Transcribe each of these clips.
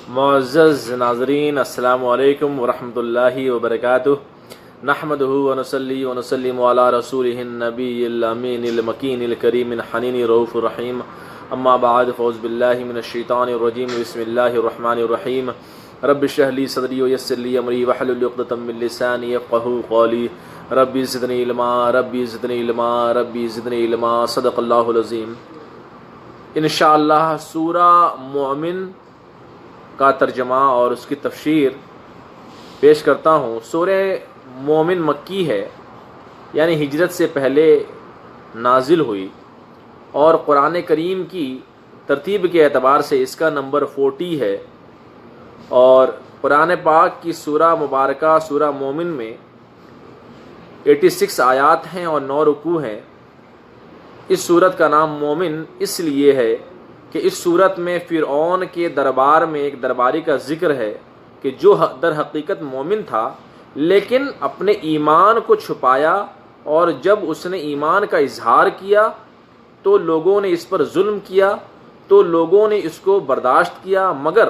معزز ناظرین، السلام علیکم ورحمۃ اللہ وبرکاتہ۔ نحمدہ ونصلی ونسلم علی رسولہ النبی الامین المکین الکریم الحنین الرؤوف الرحیم، اما بعد فاعوذ باللہ من الشیطان الرجیم، بسم اللہ الرحمن الرحیم۔ رب اشرح لی صدری ویسر لی امری واحلل عقدۃ من لسانی یفقہوا قولی، ربی زدنی علما ربی زدنی علما ربی زدنی علما، صدق اللہ العظیم۔ انشاءاللہ سورہ مومن کا ترجمہ اور اس کی تفسیر پیش کرتا ہوں۔ سورہ مومن مکی ہے، یعنی ہجرت سے پہلے نازل ہوئی، اور قرآن کریم کی ترتیب کے اعتبار سے اس کا نمبر 40 ہے، اور قرآن پاک کی سورہ مبارکہ سورہ مومن میں 86 آیات ہیں اور 9 رکوع ہیں۔ اس سورت کا نام مومن اس لیے ہے کہ اس صورت میں فرعون کے دربار میں ایک درباری کا ذکر ہے کہ جو در حقیقت مومن تھا، لیکن اپنے ایمان کو چھپایا، اور جب اس نے ایمان کا اظہار کیا تو لوگوں نے اس پر ظلم کیا، تو لوگوں نے اس کو برداشت کیا، مگر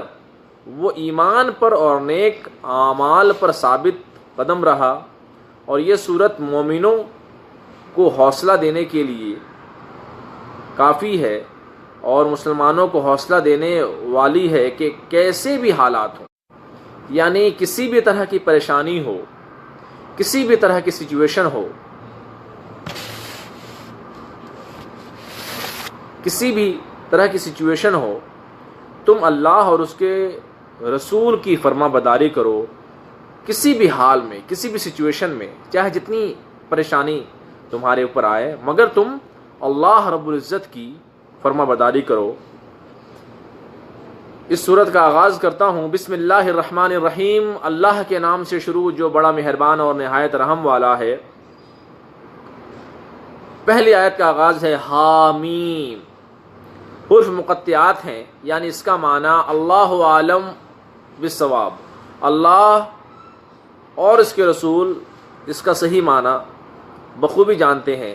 وہ ایمان پر اور نیک اعمال پر ثابت قدم رہا۔ اور یہ صورت مومنوں کو حوصلہ دینے کے لیے کافی ہے، اور مسلمانوں کو حوصلہ دینے والی ہے کہ کیسے بھی حالات ہوں، یعنی کسی بھی طرح کی پریشانی ہو، کسی بھی طرح کی سچویشن ہو، کسی بھی طرح کی سچویشن ہو، تم اللہ اور اس کے رسول کی فرما برداری کرو، کسی بھی حال میں، کسی بھی سچویشن میں، چاہے جتنی پریشانی تمہارے اوپر آئے، مگر تم اللہ رب العزت کی فرما برداری کرو۔ اس سورت کا آغاز کرتا ہوں بسم اللہ الرحمن الرحیم، اللہ کے نام سے شروع جو بڑا مہربان اور نہایت رحم والا ہے۔ پہلی آیت کا آغاز ہے حامیم، حروف مقطعات ہیں، یعنی اس کا معنی اللہ عالم بالصواب، اللہ اور اس کے رسول اس کا صحیح معنی بخوبی جانتے ہیں۔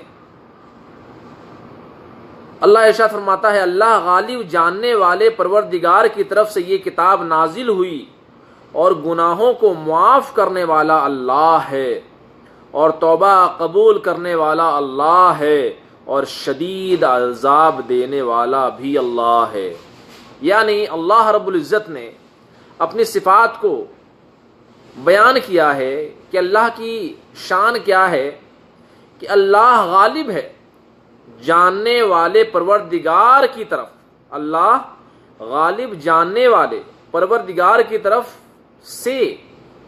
اللہ ارشاد فرماتا ہے اللہ غالب جاننے والے پروردگار کی طرف سے یہ کتاب نازل ہوئی، اور گناہوں کو معاف کرنے والا اللہ ہے، اور توبہ قبول کرنے والا اللہ ہے، اور شدید عذاب دینے والا بھی اللہ ہے۔ یعنی اللہ رب العزت نے اپنی صفات کو بیان کیا ہے کہ اللہ کی شان کیا ہے، کہ اللہ غالب ہے جاننے والے پروردگار کی طرف، اللہ غالب جاننے والے پروردگار کی طرف سے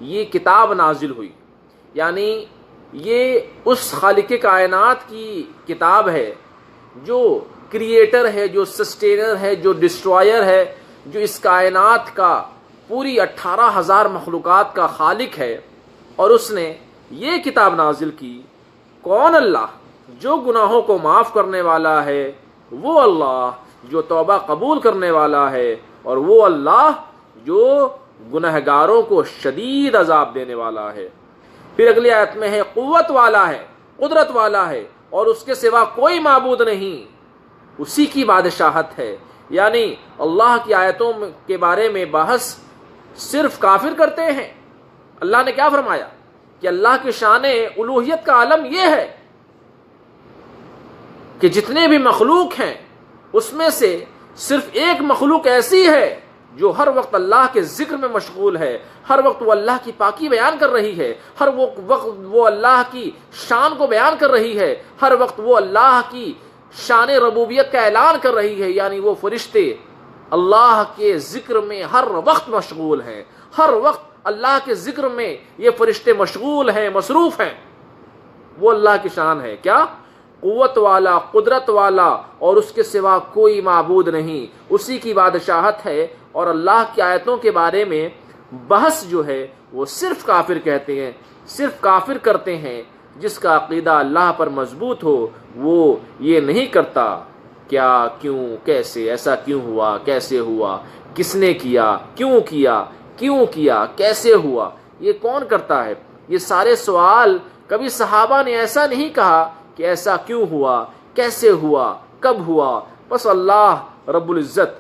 یہ کتاب نازل ہوئی، یعنی یہ اس خالق کائنات کی کتاب ہے جو کریٹر ہے، جو سسٹینر ہے، جو ڈسٹرائر ہے، جو اس کائنات کا پوری 18,000 مخلوقات کا خالق ہے، اور اس نے یہ کتاب نازل کی۔ کون؟ اللہ جو گناہوں کو معاف کرنے والا ہے، وہ اللہ جو توبہ قبول کرنے والا ہے، اور وہ اللہ جو گنہگاروں کو شدید عذاب دینے والا ہے۔ پھر اگلی آیت میں ہے قوت والا ہے، قدرت والا ہے، اور اس کے سوا کوئی معبود نہیں، اسی کی بادشاہت ہے۔ یعنی اللہ کی آیتوں کے بارے میں بحث صرف کافر کرتے ہیں۔ اللہ نے کیا فرمایا کہ اللہ کی شان الوہیت کا عالم یہ ہے کہ جتنے بھی مخلوق ہیں اس میں سے صرف ایک مخلوق ایسی ہے جو ہر وقت اللہ کے ذکر میں مشغول ہے، ہر وقت وہ اللہ کی پاکی بیان کر رہی ہے، ہر وقت وہ اللہ کی شان کو بیان کر رہی ہے، ہر وقت وہ اللہ کی شان ربوبیت کا اعلان کر رہی ہے۔ یعنی وہ فرشتے اللہ کے ذکر میں ہر وقت مشغول ہیں، ہر وقت اللہ کے ذکر میں یہ فرشتے مشغول ہیں، مصروف ہیں۔ وہ اللہ کی شان ہے، کیا؟ قوت والا، قدرت والا، اور اس کے سوا کوئی معبود نہیں، اسی کی بادشاہت ہے۔ اور اللہ کی آیتوں کے بارے میں بحث جو ہے وہ صرف کافر کہتے ہیں، صرف کافر کرتے ہیں۔ جس کا عقیدہ اللہ پر مضبوط ہو وہ یہ نہیں کرتا کیا، کیوں، کیسے، ایسا کیوں ہوا، کیسے ہوا، کس نے کیا، کیوں کیا، کیسے ہوا، یہ کون کرتا ہے؟ یہ سارے سوال کبھی صحابہ نے ایسا نہیں کہا کہ ایسا کیوں ہوا، کیسے ہوا، کب ہوا۔ بس اللہ رب العزت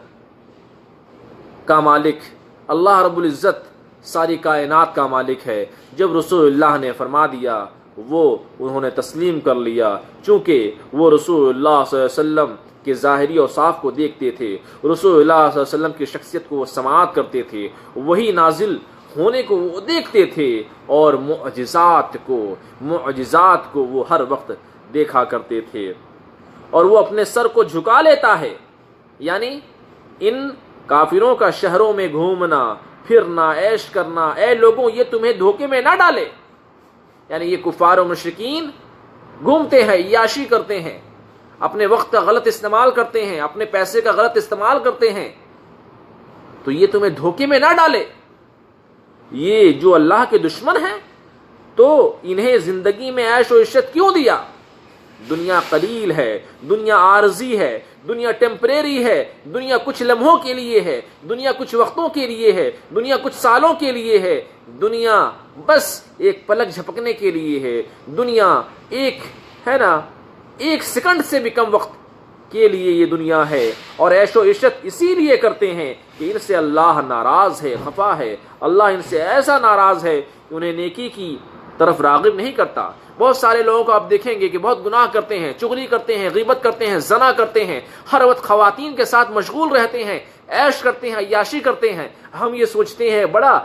کا مالک اللہ رب العزت ساری کائنات کا مالک ہے. جب رسول اللہ نے فرما دیا وہ انہوں نے تسلیم کر لیا، چونکہ وہ رسول اللہ صلی اللہ علیہ وسلم کے ظاہری اوصاف کو دیکھتے تھے، رسول اللہ صلی اللہ علیہ وسلم کی شخصیت کو وہ سماعت کرتے تھے، وہی نازل ہونے کو وہ دیکھتے تھے، اور معجزات کو وہ ہر وقت دیکھا کرتے تھے. اور وہ اپنے سر کو جھکا لیتا ہے، یعنی ان کافروں کا شہروں میں گھومنا پھرنا عیش کرنا، اے لوگوں یہ تمہیں دھوکے میں نہ ڈالے. یعنی یہ کفار و مشرکین گھومتے ہیں، عیاشی کرتے ہیں، اپنے وقت کا غلط استعمال کرتے ہیں، اپنے پیسے کا غلط استعمال کرتے ہیں، تو یہ تمہیں دھوکے میں نہ ڈالے. یہ جو اللہ کے دشمن ہیں تو انہیں زندگی میں عیش و عشرت کیوں دیا؟ دنیا قلیل ہے، دنیا عارضی ہے، دنیا ٹیمپریری ہے، دنیا کچھ لمحوں کے لیے ہے، دنیا کچھ وقتوں کے لیے ہے، دنیا کچھ سالوں کے لیے ہے، دنیا بس ایک پلک جھپکنے کے لیے ہے، دنیا ایک سیکنڈ سے بھی کم وقت کے لیے یہ دنیا ہے. اور عیش و عشرت اسی لیے کرتے ہیں کہ ان سے اللہ ناراض ہے، خفا ہے. اللہ ان سے ایسا ناراض ہے کہ انہیں نیکی کی طرف راغب نہیں کرتا. بہت سارے لوگوں کو آپ دیکھیں گے کہ بہت گناہ کرتے ہیں، چغلی کرتے ہیں، غیبت کرتے ہیں، زنا کرتے ہیں، ہر وقت خواتین کے ساتھ مشغول رہتے ہیں، عیش کرتے ہیں، عیاشی کرتے ہیں. ہم یہ سوچتے ہیں بڑا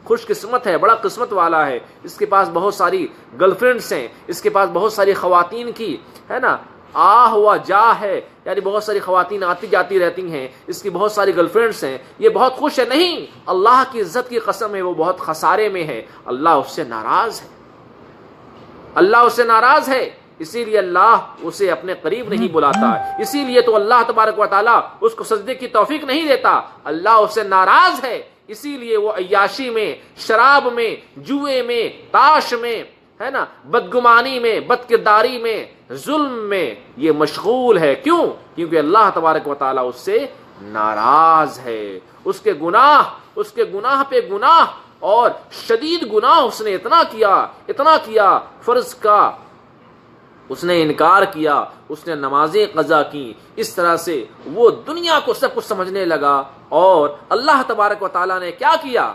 خوش قسمت ہے، بڑا قسمت والا ہے، اس کے پاس بہت ساری گرل فرینڈس ہیں، اس کے پاس بہت ساری خواتین کی آہ و جا ہے، یعنی بہت ساری خواتین آتی جاتی رہتی ہیں، اس کی بہت ساری گرل فرینڈس ہیں، یہ بہت خوش ہے. نہیں، اللہ کی عزت کی قسم ہے وہ بہت خسارے میں ہے. اللہ اس سے ناراض ہے، اللہ اس سے ناراض ہے، اسی لیے اللہ اسے اپنے قریب نہیں بلاتا. اسی لیے تو اللہ تبارک و تعالیٰ اس کو سجدے کی توفیق نہیں دیتا. اللہ اس سے ناراض ہے، اسی لیے وہ عیاشی میں، شراب میں، جوئے میں، تاش میں، بدگمانی میں، بد کرداری میں، ظلم میں یہ مشغول ہے. کیوں؟ کیونکہ اللہ تبارک و تعالیٰ اس سے ناراض ہے. اس کے گناہ پہ گناہ اور شدید گناہ اس نے اتنا کیا، فرض کا اس نے انکار کیا، اس نے نمازیں قضا کی، اس طرح سے وہ دنیا کو سب کچھ سمجھنے لگا. اور اللہ تبارک و تعالیٰ نے کیا کیا؟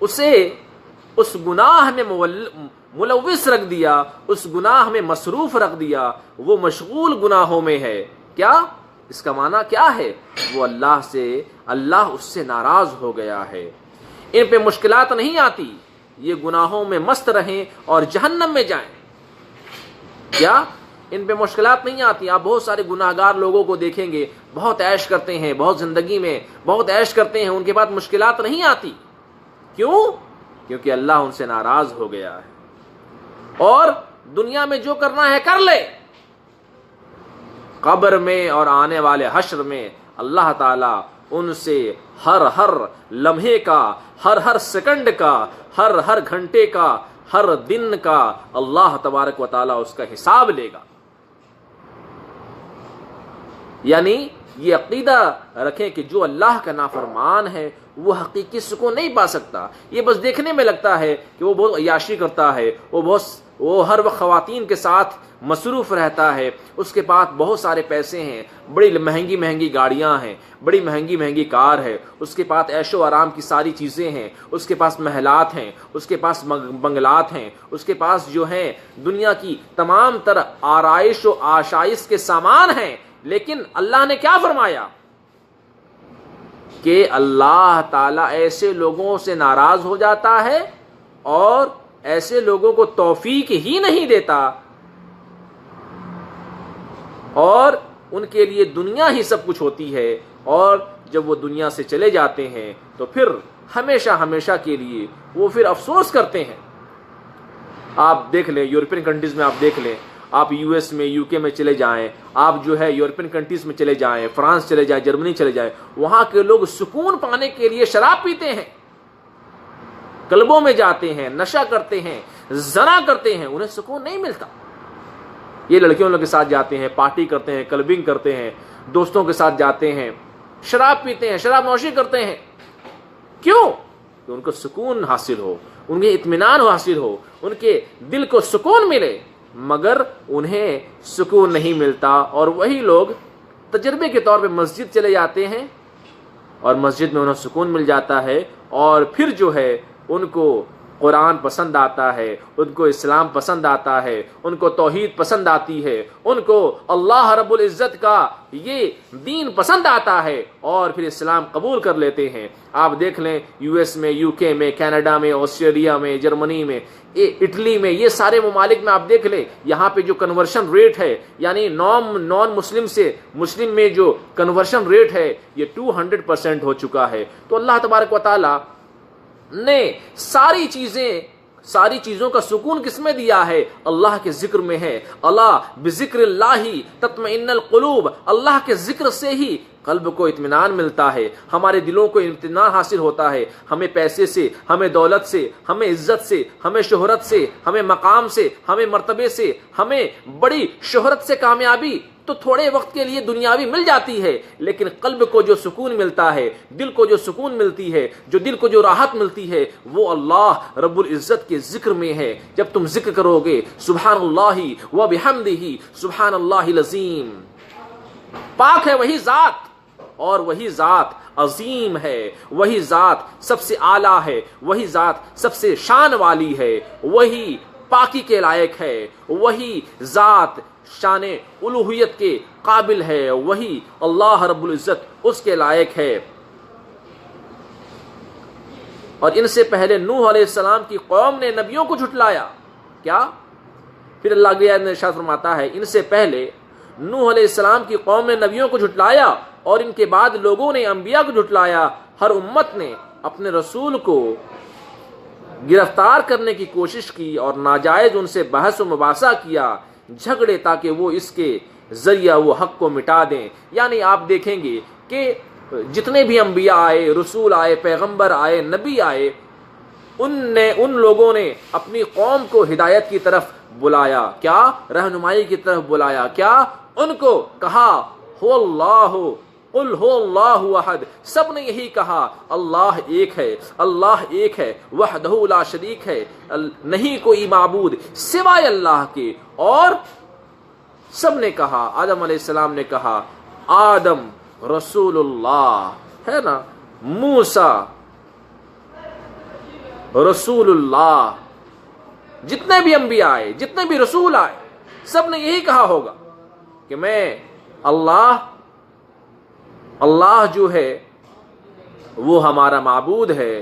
اسے اس گناہ میں ملوث رکھ دیا، اس گناہ میں مصروف رکھ دیا. وہ مشغول گناہوں میں ہے. کیا اس کا معنی کیا ہے؟ وہ اللہ اس سے ناراض ہو گیا ہے. ان پہ مشکلات نہیں آتی، یہ گناہوں میں مست رہیں اور جہنم میں جائیں. کیا ان پہ مشکلات نہیں آتی؟ آپ بہت سارے گناہگار لوگوں کو دیکھیں گے، بہت عیش کرتے ہیں، بہت زندگی میں بہت عیش کرتے ہیں، ان کے بعد مشکلات نہیں آتی. کیوں؟ کیونکہ اللہ ان سے ناراض ہو گیا ہے. اور دنیا میں جو کرنا ہے کر لے، قبر میں اور آنے والے حشر میں اللہ تعالیٰ ان سے ہر لمحے کا، ہر سیکنڈ کا، ہر گھنٹے کا، ہر دن کا اللہ تبارک و تعالیٰ اس کا حساب لے گا. یعنی یہ عقیدہ رکھیں کہ جو اللہ کا نافرمان ہے وہ حقیقی سکون نہیں پا سکتا. یہ بس دیکھنے میں لگتا ہے کہ وہ بہت عیاشی کرتا ہے، وہ ہر وقت خواتین کے ساتھ مصروف رہتا ہے، اس کے پاس بہت سارے پیسے ہیں، بڑی مہنگی گاڑیاں ہیں، بڑی مہنگی کار ہے، اس کے پاس عیش و آرام کی ساری چیزیں ہیں، اس کے پاس محلات ہیں، اس کے پاس بنگلات ہیں، اس کے پاس جو ہیں دنیا کی تمام تر آرائش و آشائش کے سامان ہیں. لیکن اللہ نے کیا فرمایا کہ اللہ تعالیٰ ایسے لوگوں سے ناراض ہو جاتا ہے اور ایسے لوگوں کو توفیق ہی نہیں دیتا، اور ان کے لیے دنیا ہی سب کچھ ہوتی ہے. اور جب وہ دنیا سے چلے جاتے ہیں تو پھر ہمیشہ کے لیے وہ پھر افسوس کرتے ہیں. آپ دیکھ لیں یورپین کنٹریز میں، آپ دیکھ لیں، آپ یو ایس میں، یو کے میں چلے جائیں، آپ جو ہے یورپین کنٹریز میں چلے جائیں، فرانس چلے جائیں، جرمنی چلے جائیں، وہاں کے لوگ سکون پانے کے لیے شراب پیتے ہیں، کلبوں میں جاتے ہیں، نشہ کرتے ہیں، زنا کرتے ہیں، انہیں سکون نہیں ملتا. یہ لڑکیوں کے ساتھ جاتے ہیں، پارٹی کرتے ہیں، کلبنگ کرتے ہیں، دوستوں کے ساتھ جاتے ہیں، شراب پیتے ہیں، شراب نوشی کرتے ہیں. کیوں؟ کہ ان کو سکون حاصل ہو، ان کے اطمینان حاصل ہو، ان کے دل کو سکون ملے. مگر انہیں سکون نہیں ملتا، اور وہی لوگ تجربے کے طور پہ مسجد چلے جاتے ہیں اور مسجد میں انہیں سکون مل جاتا ہے، اور پھر جو ہے ان کو قرآن پسند آتا ہے، ان کو اسلام پسند آتا ہے، ان کو توحید پسند آتی ہے، ان کو اللہ رب العزت کا یہ دین پسند آتا ہے، اور پھر اسلام قبول کر لیتے ہیں۔ آپ دیکھ لیں یو ایس میں، یو کے میں، کینیڈا میں، آسٹریلیا میں، جرمنی میں، اٹلی میں، یہ سارے ممالک میں آپ دیکھ لیں، یہاں پہ جو کنورشن ریٹ ہے، یعنی نان مسلم سے مسلم میں جو کنورشن ریٹ ہے، یہ 200% ہو چکا ہے۔ تو اللہ تبارک و تعالی نے ساری چیزوں کا سکون کس میں دیا ہے؟ اللہ کے ذکر میں ہے۔ اللہ بذکر اللہ تطمئن القلوب، اللہ کے ذکر سے ہی قلب کو اطمینان ملتا ہے، ہمارے دلوں کو اطمینان حاصل ہوتا ہے۔ ہمیں پیسے سے، ہمیں دولت سے، ہمیں عزت سے، ہمیں شہرت سے، ہمیں مقام سے، ہمیں مرتبے سے، ہمیں بڑی شہرت سے کامیابی تو تھوڑے وقت کے لیے دنیاوی مل جاتی ہے، لیکن قلب کو جو سکون ملتا ہے، دل کو جو سکون ملتی ہے، جو دل کو جو راحت ملتی ہے، وہ اللہ رب العزت کے ذکر میں ہے۔ جب تم ذکر کرو گے سبحان اللہ و بحمدہ سبحان اللہ العظیم، پاک ہے وہی ذات، اور وہی ذات عظیم ہے، وہی ذات سب سے اعلیٰ ہے، وہی ذات سب سے شان والی ہے، وہی پاکی کے لائق ہے، وہی ذات شان الوہیت کے قابل ہے، وہی اللہ رب العزت اس کے لائق ہے۔ اور ان سے پہلے نوح علیہ السلام کی قوم نے نبیوں کو جھٹلایا، کیا؟ پھر اللہ کی آیت میں ارشاد فرماتا ہے ان سے پہلے نوح علیہ السلام کی قوم نے نبیوں کو جھٹلایا، اور ان کے بعد لوگوں نے انبیاء کو جھٹلایا۔ ہر امت نے اپنے رسول کو گرفتار کرنے کی کوشش کی اور ناجائز ان سے بحث و مباحثہ کیا، جھگڑے، تاکہ وہ اس کے ذریعہ وہ حق کو مٹا دیں۔ یعنی آپ دیکھیں گے کہ جتنے بھی انبیاء آئے، رسول آئے، پیغمبر آئے، نبی آئے، ان لوگوں نے اپنی قوم کو ہدایت کی طرف بلایا، کیا؟ رہنمائی کی طرف بلایا، کیا؟ ان کو کہا ہو اللہ، قل ہو اللہ احد، سب نے یہی کہا اللہ ایک ہے، اللہ ایک ہے، وحدہ لا شریک ہے، نہیں کوئی معبود سوائے اللہ کے۔ اور سب نے کہا، آدم علیہ السلام نے کہا آدم رسول اللہ ہے نا، موسیٰ رسول اللہ، جتنے بھی انبیاء آئے، جتنے بھی رسول آئے، سب نے یہی کہا ہوگا کہ میں اللہ جو ہے وہ ہمارا معبود ہے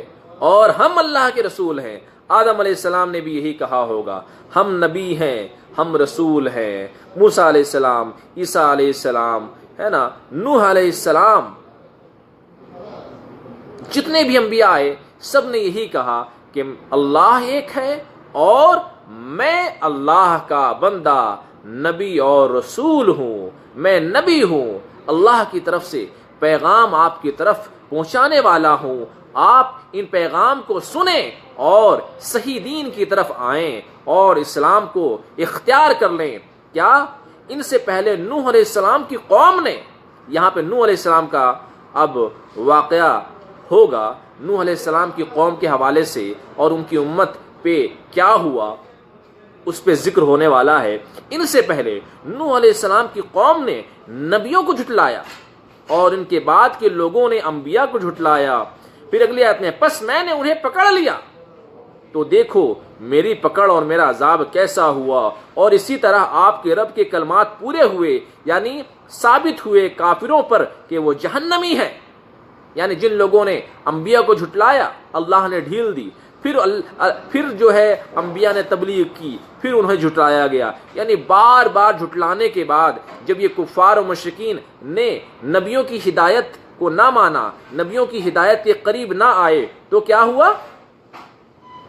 اور ہم اللہ کے رسول ہیں۔ آدم علیہ السلام نے بھی یہی کہا ہوگا، ہم نبی ہیں، ہم رسول ہیں۔ موسیٰ علیہ السلام، عیسیٰ علیہ السلام ہے نا، نوح علیہ السلام، جتنے بھی انبیاء آئے سب نے یہی کہا کہ اللہ ایک ہے اور میں اللہ کا بندہ، نبی اور رسول ہوں، میں نبی ہوں، اللہ کی طرف سے پیغام آپ کی طرف پہنچانے والا ہوں، آپ ان پیغام کو سنیں اور صحیح دین کی طرف آئیں اور اسلام کو اختیار کر لیں۔ کیا؟ ان سے پہلے نوح علیہ السلام کی قوم نے، یہاں پہ نوح علیہ السلام کا اب واقعہ ہوگا، نوح علیہ السلام کی قوم کے حوالے سے اور ان کی امت پہ کیا ہوا اس پہ ذکر ہونے والا ہے۔ ان سے پہلے نوح علیہ السلام کی قوم نے نبیوں کو جھٹلایا اور ان کے بعد کے لوگوں نے انبیاء کو جھٹلایا۔ پھر اگلی آیت میں پس میں نے انہیں پکڑ لیا تو دیکھو میری پکڑ اور میرا عذاب کیسا ہوا، اور اسی طرح آپ کے رب کے کلمات پورے ہوئے، یعنی ثابت ہوئے کافروں پر کہ وہ جہنمی ہے۔ یعنی جن لوگوں نے انبیاء کو جھٹلایا اللہ نے ڈھیل دی، پھر جو ہے انبیاء نے تبلیغ کی، پھر انہیں جھٹلایا گیا۔ یعنی بار بار جھٹلانے کے بعد جب یہ کفار و مشرکین نے نبیوں کی ہدایت کو نہ مانا، نبیوں کی ہدایت کے قریب نہ آئے، تو کیا ہوا؟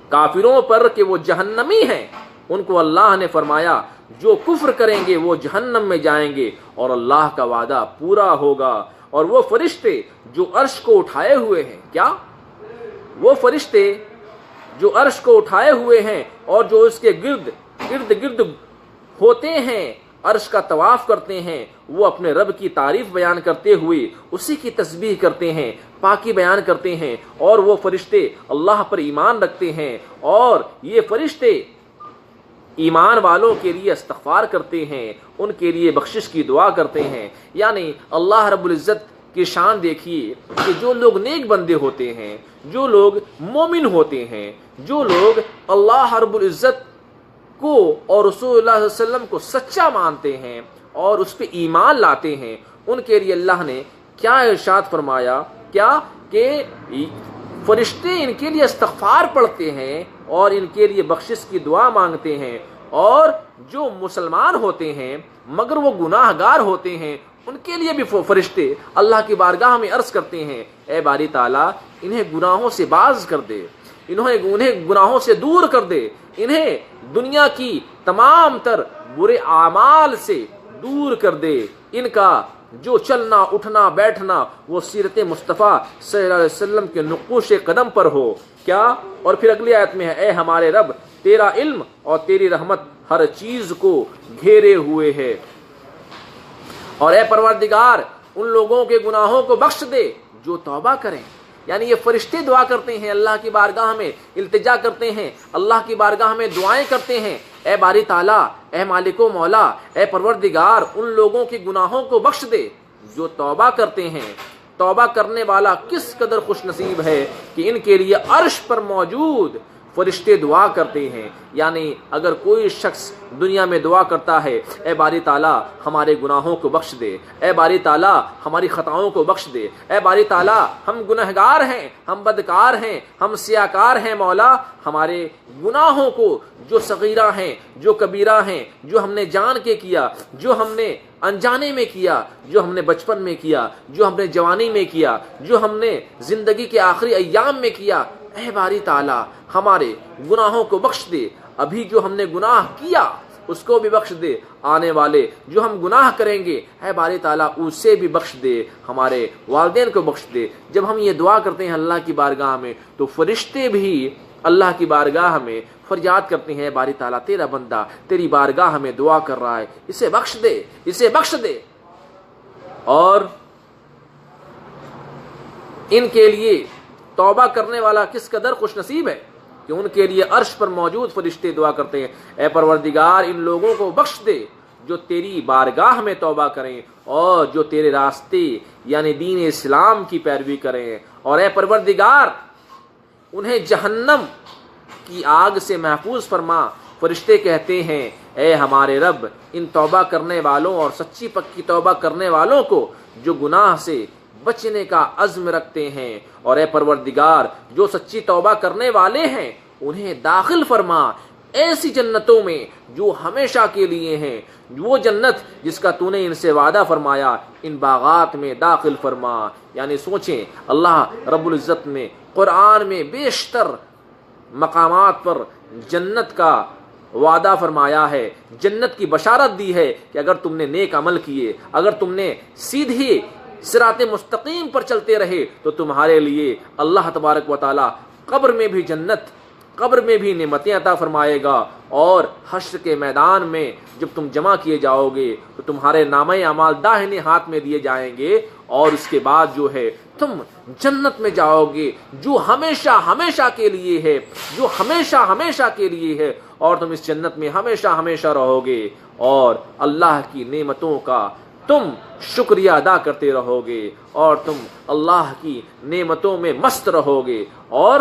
کافروں پر کہ وہ جہنمی ہیں، ان کو اللہ نے فرمایا جو کفر کریں گے وہ جہنم میں جائیں گے اور اللہ کا وعدہ پورا ہوگا۔ اور وہ فرشتے جو عرش کو اٹھائے ہوئے ہیں، کیا؟ وہ فرشتے جو عرش کو اٹھائے ہوئے ہیں اور جو اس کے گرد ہوتے ہیں، عرش کا طواف کرتے ہیں، وہ اپنے رب کی تعریف بیان کرتے ہوئے اسی کی تسبیح کرتے ہیں، پاکی بیان کرتے ہیں، اور وہ فرشتے اللہ پر ایمان رکھتے ہیں، اور یہ فرشتے ایمان والوں کے لیے استغفار کرتے ہیں، ان کے لیے بخشش کی دعا کرتے ہیں۔ یعنی اللہ رب العزت کی شان دیکھیے کہ جو لوگ نیک بندے ہوتے ہیں، جو لوگ مومن ہوتے ہیں، جو لوگ اللہ رب العزت کو اور رسول اللہ صلی اللہ علیہ وسلم کو سچا مانتے ہیں اور اس پہ ایمان لاتے ہیں، ان کے لیے اللہ نے کیا ارشاد فرمایا، کیا کہ فرشتے ان کے لیے استغفار پڑھتے ہیں اور ان کے لیے بخشش کی دعا مانگتے ہیں، اور جو مسلمان ہوتے ہیں مگر وہ گناہ گار ہوتے ہیں ان کے لیے بھی فرشتے اللہ کی بارگاہ میں عرض کرتے ہیں، اے باری تعالیٰ انہیں گناہوں سے باز کر دے، انہیں گناہوں سے دور کر دے، انہیں دنیا کی تمام تر برے اعمال سے دور کر دے، ان کا جو چلنا اٹھنا بیٹھنا وہ سیرت مصطفیٰ صلی اللہ علیہ وسلم کے نقوش قدم پر ہو۔ کیا؟ اور پھر اگلی آیت میں ہے، اے ہمارے رب تیرا علم اور تیری رحمت ہر چیز کو گھیرے ہوئے ہے، اور اے پروردگار ان لوگوں کے گناہوں کو بخش دے جو توبہ کریں۔ یعنی یہ فرشتے دعا کرتے ہیں، اللہ کی بارگاہ میں التجا کرتے ہیں، اللہ کی بارگاہ میں دعائیں کرتے ہیں، اے باری تعالیٰ، اے مالک و مولا، اے پروردگار ان لوگوں کے گناہوں کو بخش دے جو توبہ کرتے ہیں۔ توبہ کرنے والا کس قدر خوش نصیب ہے کہ ان کے لیے عرش پر موجود فرشتے دعا کرتے ہیں۔ یعنی اگر کوئی شخص دنیا میں دعا کرتا ہے، اے باری تعالیٰ ہمارے گناہوں کو بخش دے، اے باری تعالیٰ ہماری خطاؤں کو بخش دے، اے باری تعالیٰ ہم گنہگار ہیں، ہم بدکار ہیں، ہم سیاکار ہیں، مولا ہمارے گناہوں کو جو صغیرہ ہیں، جو کبیرہ ہیں، جو ہم نے جان کے کیا، جو ہم نے انجانے میں کیا، جو ہم نے بچپن میں کیا، جو ہم نے جوانی میں کیا، جو ہم نے زندگی کے آخری ایام میں کیا، اے باری تعالیٰ ہمارے گناہوں کو بخش دے، ابھی جو ہم نے گناہ کیا اس کو بھی بخش دے، آنے والے جو ہم گناہ کریں گے اے باری تعالیٰ اسے بھی بخش دے، ہمارے والدین کو بخش دے۔ جب ہم یہ دعا کرتے ہیں اللہ کی بارگاہ میں تو فرشتے بھی اللہ کی بارگاہ میں فریاد کرتے ہیں، اے باری تعالیٰ تیرا بندہ تیری بارگاہ میں دعا کر رہا ہے، اسے بخش دے، اسے بخش دے۔ اور ان کے لیے توبہ کرنے والا کس قدر خوش نصیب ہے کہ ان کے لیے عرش پر موجود فرشتے دعا کرتے ہیں، اے پروردگار ان لوگوں کو بخش دے جو تیری بارگاہ میں توبہ کریں اور جو تیرے راستے یعنی دین اسلام کی پیروی کریں، اور اے پروردگار انہیں جہنم کی آگ سے محفوظ فرما۔ فرشتے کہتے ہیں، اے ہمارے رب ان توبہ کرنے والوں اور سچی پکی توبہ کرنے والوں کو جو گناہ سے بچنے کا عزم رکھتے ہیں، اور اے پروردگار جو سچی توبہ کرنے والے ہیں انہیں داخل فرما ایسی جنتوں میں جو ہمیشہ کے لیے ہیں، وہ جنت جس کا تو نے ان سے وعدہ فرمایا، ان باغات میں داخل فرما۔ یعنی سوچیں اللہ رب العزت نے قرآن میں بیشتر مقامات پر جنت کا وعدہ فرمایا ہے، جنت کی بشارت دی ہے کہ اگر تم نے نیک عمل کیے، اگر تم نے سیدھی صراط مستقیم پر چلتے رہے تو تمہارے لیے اللہ تبارک و تعالی قبر میں بھی جنت، قبر میں بھی نعمتیں عطا فرمائے گا، اور حشر کے میدان میں جب تم جمع کیے جاؤ گے تو تمہارے نامہ اعمال داہنے ہاتھ میں دیے جائیں گے، اور اس کے بعد جو ہے تم جنت میں جاؤ گے جو ہمیشہ ہمیشہ کے لیے ہے، جو ہمیشہ ہمیشہ کے لیے ہے، اور تم اس جنت میں ہمیشہ ہمیشہ رہو گے، اور اللہ کی نعمتوں کا تم شکریہ ادا کرتے رہو گے، اور تم اللہ کی نعمتوں میں مست رہو گے، اور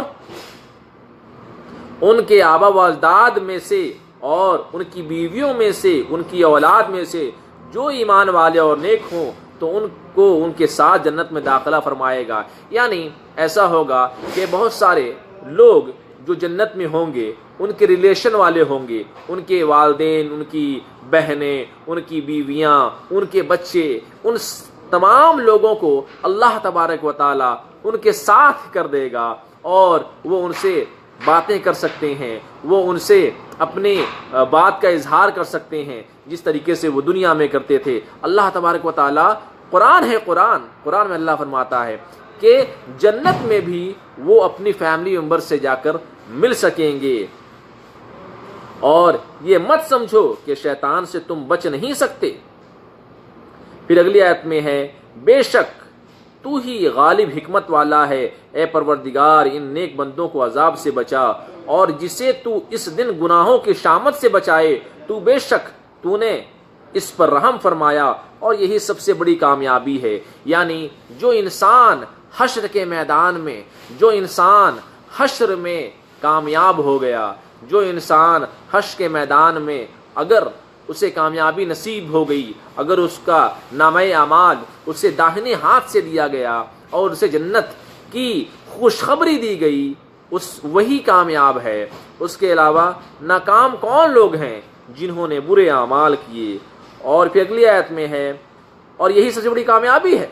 ان کے آبا و اجداد میں سے اور ان کی بیویوں میں سے، ان کی اولاد میں سے جو ایمان والے اور نیک ہوں تو ان کو ان کے ساتھ جنت میں داخلہ فرمائے گا۔ یعنی ایسا ہوگا کہ بہت سارے لوگ جو جنت میں ہوں گے ان کے ریلیشن والے ہوں گے، ان کے والدین، ان کی بہنیں، ان کی بیویاں، ان کے بچے، ان تمام لوگوں کو اللہ تبارک و تعالی ان کے ساتھ کر دے گا، اور وہ ان سے باتیں کر سکتے ہیں، وہ ان سے اپنے بات کا اظہار کر سکتے ہیں جس طریقے سے وہ دنیا میں کرتے تھے۔ اللہ تبارک و تعالی قرآن ہے، قرآن میں اللہ فرماتا ہے کہ جنت میں بھی وہ اپنی فیملی ممبر سے جا کر مل سکیں گے، اور یہ مت سمجھو کہ شیطان سے تم بچ نہیں سکتے۔ پھر اگلی آیت میں ہے، بے شک تو ہی غالب حکمت والا ہے، اے پروردگار ان نیک بندوں کو عذاب سے بچا، اور جسے تو اس دن گناہوں کی شامت سے بچائے، تو بے شک تو نے اس پر رحم فرمایا اور یہی سب سے بڑی کامیابی ہے۔ یعنی جو انسان حشر کے میدان میں، جو انسان حشر میں کامیاب ہو گیا، جو انسان حشر کے میدان میں اگر اسے کامیابی نصیب ہو گئی، اگر اس کا نامہ اعمال اسے داہنے ہاتھ سے دیا گیا اور اسے جنت کی خوشخبری دی گئی، وہی کامیاب ہے۔ اس کے علاوہ ناکام کون لوگ ہیں؟ جنہوں نے برے اعمال کیے۔ اور پھر اگلی آیت میں ہے، اور یہی سب سے بڑی کامیابی ہے،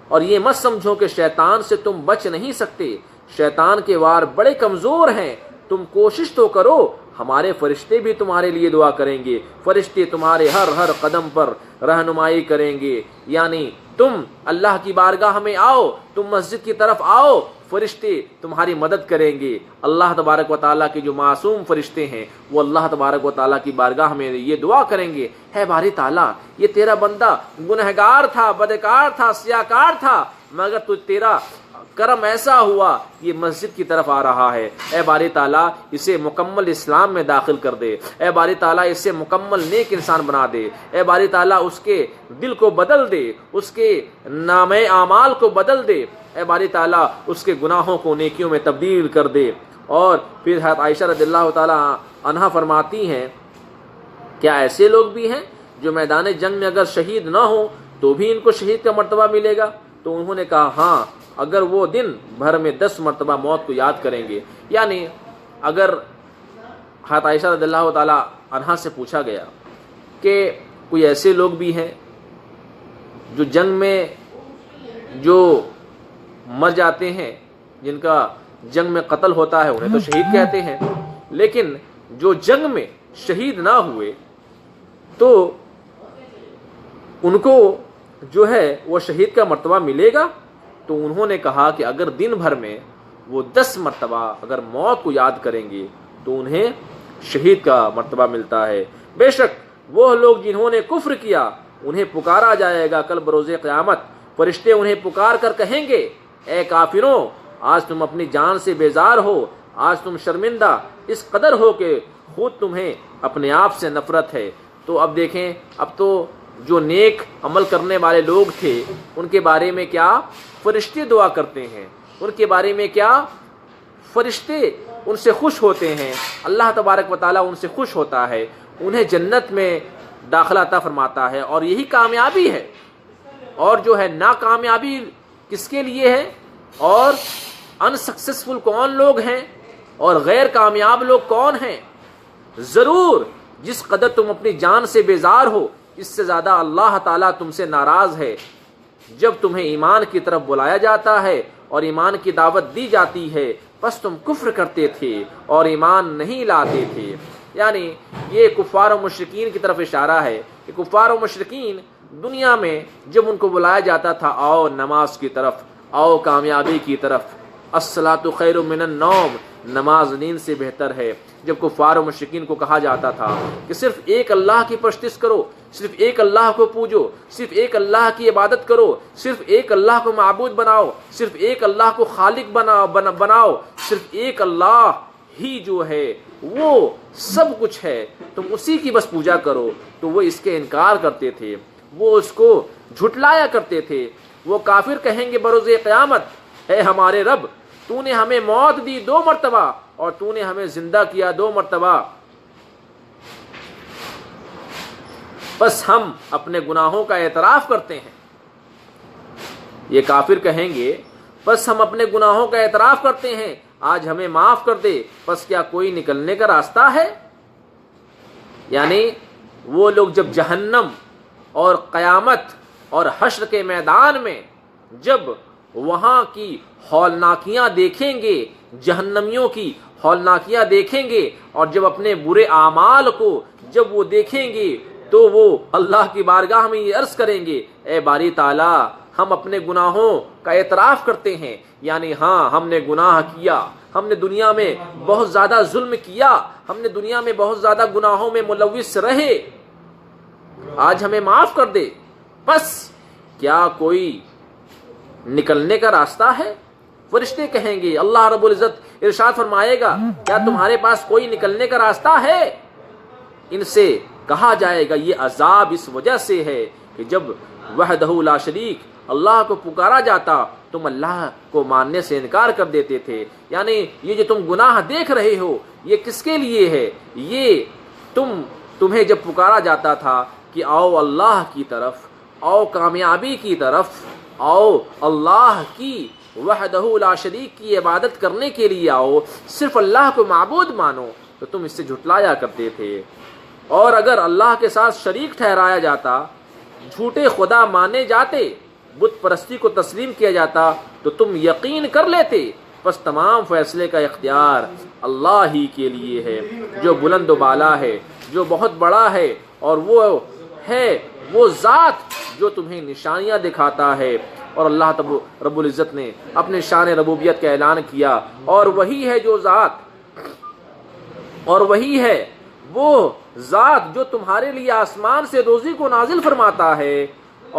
اور یہ مت سمجھو کہ شیطان سے تم بچ نہیں سکتے، شیطان کے وار بڑے کمزور ہیں، تم کوشش تو کرو، ہمارے فرشتے بھی تمہارے لیے دعا کریں گے، فرشتے تمہارے ہر قدم پر رہنمائی کریں گے۔ یعنی تم اللہ کی بارگاہ میں آؤ، تم مسجد کی طرف آؤ، فرشتے تمہاری مدد کریں گے۔ اللہ تبارک و تعالیٰ کے جو معصوم فرشتے ہیں وہ اللہ تبارک و تعالیٰ کی بارگاہ میں یہ دعا کریں گے، ہے باری تعالیٰ یہ تیرا بندہ گنہگار تھا، بدکار تھا، سیاکار تھا، مگر تیرا کرم ایسا ہوا یہ مسجد کی طرف آ رہا ہے، اے باری تعالیٰ اسے مکمل اسلام میں داخل کر دے، اے باری تعالیٰ اسے مکمل نیک انسان بنا دے، اے باری تعالیٰ اس کے دل کو بدل دے، اس کے نامہ اعمال کو بدل دے، اے باری تعالیٰ اس کے گناہوں کو نیکیوں میں تبدیل کر دے۔ اور پھر حضرت عائشہ رضی اللہ تعالیٰ عنہا فرماتی ہیں، کیا ایسے لوگ بھی ہیں جو میدان جنگ میں اگر شہید نہ ہوں تو بھی ان کو شہید کا مرتبہ ملے گا؟ تو انہوں نے کہا ہاں، اگر وہ دن بھر میں 10 مرتبہ موت کو یاد کریں گے۔ یعنی اگر حضرت عائشہ رضی اللہ تعالیٰ عنہا سے پوچھا گیا کہ کوئی ایسے لوگ بھی ہیں جو جنگ میں جو مر جاتے ہیں، جن کا جنگ میں قتل ہوتا ہے، انہیں تو شہید کہتے ہیں، لیکن جو جنگ میں شہید نہ ہوئے تو ان کو جو ہے وہ شہید کا مرتبہ ملے گا؟ تو انہوں نے کہا کہ اگر دن بھر میں وہ 10 مرتبہ اگر موت کو یاد کریں گے تو انہیں شہید کا مرتبہ ملتا ہے۔ بے شک وہ لوگ جنہوں نے کفر کیا انہیں پکارا جائے گا کل بروز قیامت، فرشتے انہیں پکار کر کہیں گے، اے کافروں آج تم اپنی جان سے بیزار ہو، آج تم شرمندہ اس قدر ہو کہ خود تمہیں اپنے آپ سے نفرت ہے۔ تو اب دیکھیں، اب تو جو نیک عمل کرنے والے لوگ تھے ان کے بارے میں کیا فرشتے دعا کرتے ہیں، ان کے بارے میں کیا فرشتے ان سے خوش ہوتے ہیں، اللہ تبارک و تعالیٰ ان سے خوش ہوتا ہے، انہیں جنت میں داخلہ عطا فرماتا ہے، اور یہی کامیابی ہے۔ اور جو ہے ناکامیابی کس کے لیے ہے، اور انسکسیسفل کون لوگ ہیں، اور غیر کامیاب لوگ کون ہیں؟ ضرور جس قدر تم اپنی جان سے بیزار ہو اس سے زیادہ اللہ تعالیٰ تم سے ناراض ہے۔ جب تمہیں ایمان کی طرف بلایا جاتا ہے اور ایمان کی دعوت دی جاتی ہے پس تم کفر کرتے تھے اور ایمان نہیں لاتے تھے۔ یعنی یہ کفار و مشرکین کی طرف اشارہ ہے کہ کفار و مشرکین دنیا میں جب ان کو بلایا جاتا تھا، آؤ نماز کی طرف، آؤ کامیابی کی طرف، الصلاۃ خیر من النوم، نماز نیند سے بہتر ہے۔ جب کفار و مشرکین کو کہا جاتا تھا کہ صرف ایک اللہ کی پرستش کرو، صرف ایک اللہ کو پوجو، صرف ایک اللہ کی عبادت کرو، صرف ایک اللہ کو معبود بناؤ، صرف ایک اللہ کو خالق بناؤ، صرف ایک اللہ ہی جو ہے وہ سب کچھ ہے، تم اسی کی بس پوجا کرو، تو وہ اس کے انکار کرتے تھے، وہ اس کو جھٹلایا کرتے تھے۔ وہ کافر کہیں گے بروز قیامت، اے ہمارے رب تو نے ہمیں موت دی 2 مرتبہ اور تو نے ہمیں زندہ کیا 2 مرتبہ، بس ہم اپنے گناہوں کا اعتراف کرتے ہیں۔ یہ کافر کہیں گے بس ہم اپنے گناہوں کا اعتراف کرتے ہیں، آج ہمیں معاف کر دے، بس کیا کوئی نکلنے کا راستہ ہے؟ یعنی وہ لوگ جب جہنم اور قیامت اور حشر کے میدان میں جب وہاں کی ہولناکیاں دیکھیں گے، جہنمیوں کی ہولناکیاں دیکھیں گے، اور جب اپنے برے اعمال کو جب وہ دیکھیں گے تو وہ اللہ کی بارگاہ میں یہ عرض کریں گے، اے باری تعالیٰ ہم اپنے گناہوں کا اعتراف کرتے ہیں، یعنی ہاں ہم نے گناہ کیا، ہم نے دنیا میں بہت زیادہ ظلم کیا، ہم نے دنیا میں بہت زیادہ گناہوں میں ملوث رہے، آج ہمیں معاف کر دے، بس کیا کوئی نکلنے کا راستہ ہے؟ فرشتے کہیں گے، اللہ رب العزت ارشاد فرمائے گا، کیا تمہارے پاس کوئی نکلنے کا راستہ ہے؟ ان سے کہا جائے گا یہ عذاب اس وجہ سے ہے کہ جب وحدہ لا شریک اللہ کو پکارا جاتا تم اللہ کو ماننے سے انکار کر دیتے تھے. یعنی یہ جو تم گناہ دیکھ رہے ہو یہ کس کے لیے ہے؟ یہ تمہیں جب پکارا جاتا تھا کہ آؤ اللہ کی طرف، آؤ کامیابی کی طرف، آؤ اللہ کی وحدہ لا شریک کی عبادت کرنے کے لیے آؤ، صرف اللہ کو معبود مانو، تو تم اس سے جھٹلایا کرتے تھے. اور اگر اللہ کے ساتھ شریک ٹھہرایا جاتا، جھوٹے خدا مانے جاتے، بت پرستی کو تسلیم کیا جاتا تو تم یقین کر لیتے. بس تمام فیصلے کا اختیار اللہ ہی کے لیے ہے جو بلند و بالا ہے، جو بہت بڑا ہے، اور وہ ہے وہ ذات جو تمہیں نشانیاں دکھاتا ہے. اور اللہ رب العزت نے اپنے شان ربوبیت کا اعلان کیا، اور وہی ہے جو ذات، اور وہی ہے وہ ذات جو تمہارے لیے آسمان سے روزی کو نازل فرماتا ہے.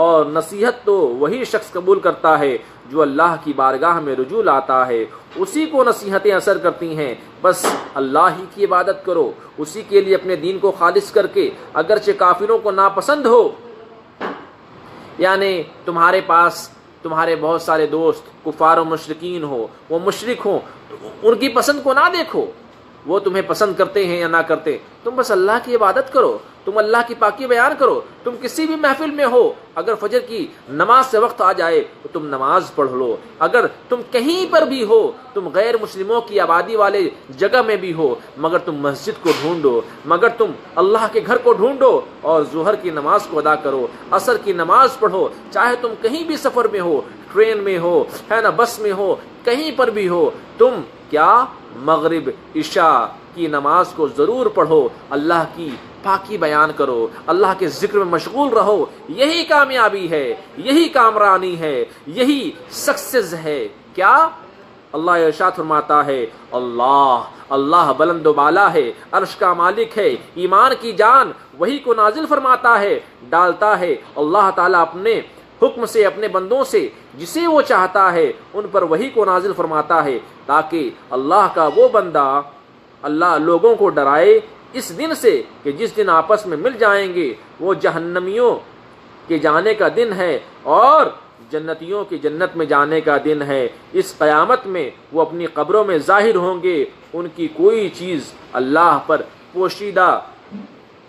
اور نصیحت تو وہی شخص قبول کرتا ہے جو اللہ کی بارگاہ میں رجوع لاتا ہے، اسی کو نصیحتیں اثر کرتی ہیں. بس اللہ ہی کی عبادت کرو، اسی کے لیے اپنے دین کو خالص کر کے، اگرچہ کافروں کو ناپسند ہو، یعنی تمہارے پاس تمہارے بہت سارے دوست کفار و مشرکین ہو، وہ مشرک ہوں، ان کی پسند کو نہ دیکھو، وہ تمہیں پسند کرتے ہیں یا نہ کرتے، تم بس اللہ کی عبادت کرو، تم اللہ کی پاکی بیان کرو. تم کسی بھی محفل میں ہو، اگر فجر کی نماز سے وقت آ جائے تو تم نماز پڑھ لو. اگر تم کہیں پر بھی ہو، تم غیر مسلموں کی آبادی والے جگہ میں بھی ہو، مگر تم مسجد کو ڈھونڈو، مگر تم اللہ کے گھر کو ڈھونڈو اور ظہر کی نماز کو ادا کرو، عصر کی نماز پڑھو. چاہے تم کہیں بھی سفر میں ہو، ٹرین میں ہو، ہے نا، بس میں ہو، کہیں پر بھی ہو، تم کیا مغرب عشاء کی نماز کو ضرور پڑھو، اللہ کی پاکی بیان کرو، اللہ کے ذکر میں مشغول رہو. یہی کامیابی ہے، یہی کامرانی ہے، یہی سکسیس ہے. کیا اللہ ارشاد فرماتا ہے، اللہ بلند و بالا ہے، عرش کا مالک ہے، ایمان کی جان وہی کو نازل فرماتا ہے، ڈالتا ہے. اللہ تعالیٰ اپنے حکم سے اپنے بندوں سے جسے وہ چاہتا ہے ان پر وہی کو نازل فرماتا ہے، تاکہ اللہ کا وہ بندہ اللہ لوگوں کو ڈرائے اس دن سے کہ جس دن آپس میں مل جائیں گے، وہ جہنمیوں کے جانے کا دن ہے اور جنتیوں کی جنت میں جانے کا دن ہے. اس قیامت میں وہ اپنی قبروں میں ظاہر ہوں گے، ان کی کوئی چیز اللہ پر پوشیدہ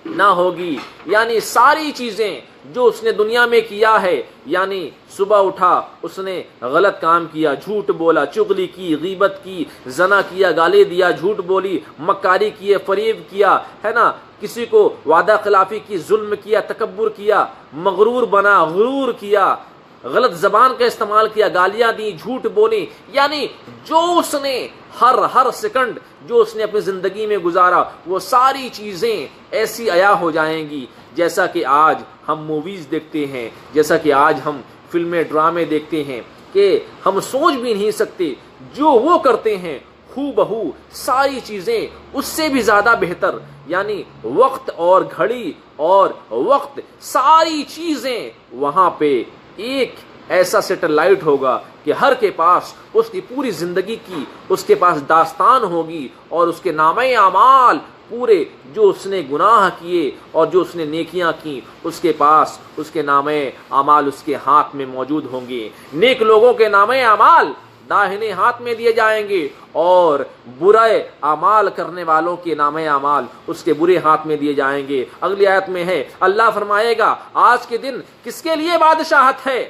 نہ ہوگی. یعنی ساری چیزیں جو اس نے دنیا میں کیا ہے، یعنی صبح اٹھا اس نے غلط کام کیا، جھوٹ بولا، چغلی کی، غیبت کی، زنا کیا، گالی دیا، جھوٹ بولی، مکاری کیے، فریب کیا، ہے نا، کسی کو وعدہ خلافی کی، ظلم کیا، تکبر کیا، مغرور بنا، غرور کیا، غلط زبان کا استعمال کیا، گالیاں دی، جھوٹ بولی، یعنی جو اس نے ہر سیکنڈ جو اس نے اپنی زندگی میں گزارا، وہ ساری چیزیں ایسی عیا ہو جائیں گی جیسا کہ آج ہم موویز دیکھتے ہیں، جیسا کہ آج ہم فلمیں ڈرامے دیکھتے ہیں، کہ ہم سوچ بھی نہیں سکتے جو وہ کرتے ہیں ہو بہو ساری چیزیں اس سے بھی زیادہ بہتر. یعنی وقت اور گھڑی اور وقت، ساری چیزیں وہاں پہ ایک ایسا سیٹلائٹ ہوگا کہ ہر کے پاس اس کی پوری زندگی کی اس کے پاس داستان ہوگی، اور اس کے نامہ اعمال پورے جو اس نے گناہ کیے اور جو اس نے نیکیاں کی، اس کے پاس اس کے نامہ اعمال اس کے ہاتھ میں موجود ہوں گے. نیک لوگوں کے نامہ اعمال داہنے ہاتھ میں دیے جائیں گے، اور برے اعمال کرنے والوں کے نامہ اعمال اس کے برے ہاتھ میں دیے جائیں گے. اگلی آیت میں ہے، اللہ فرمائے گا آج کے دن کس کے لیے بادشاہت ہے.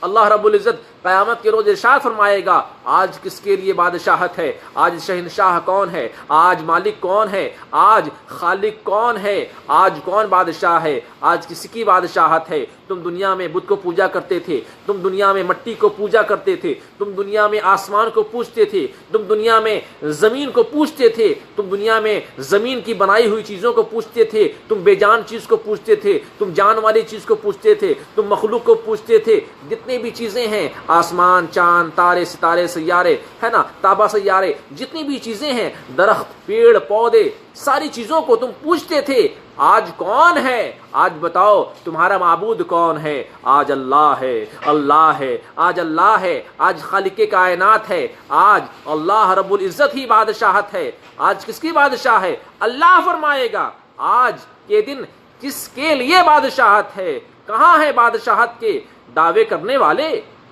اللہ رب العزت قیامت کے روز ارشاد فرمائے گا آج کس کے لیے بادشاہت ہے، آج شہنشاہ کون ہے، آج مالک کون ہے، آج خالق کون ہے، آج کون بادشاہ ہے، آج کس کی بادشاہت ہے. تم دنیا میں بت کو پوجا کرتے تھے، تم دنیا میں مٹی کو پوجا کرتے تھے، تم دنیا میں آسمان کو پوجتے تھے، تم دنیا میں زمین کو پوجتے تھے، تم دنیا میں زمین کی بنائی ہوئی چیزوں کو پوجتے تھے، تم بے جان چیز کو پوجتے تھے، تم جان والی چیز کو پوجتے تھے، تم مخلوق کو پوجتے تھے. جتنے بھی چیزیں ہیں، آسمان، چاند، تارے، ستارے، سیارے، ہے نا، تابع سیارے، جتنی بھی چیزیں ہیں، درخت، پیڑ، پودے، ساری چیزوں کو تم پوجتے تھے. آج کون ہے؟ آج بتاؤ تمہارا معبود کون ہے؟ آج اللہ ہے، اللہ ہے، آج اللہ ہے، آج خالق کائنات ہے، آج اللہ رب العزت ہی بادشاہت ہے. آج کس کی بادشاہ ہے؟ اللہ فرمائے گا آج کے دن کس کے لیے بادشاہت ہے؟ کہاں ہے بادشاہت کے دعوے کرنے والے؟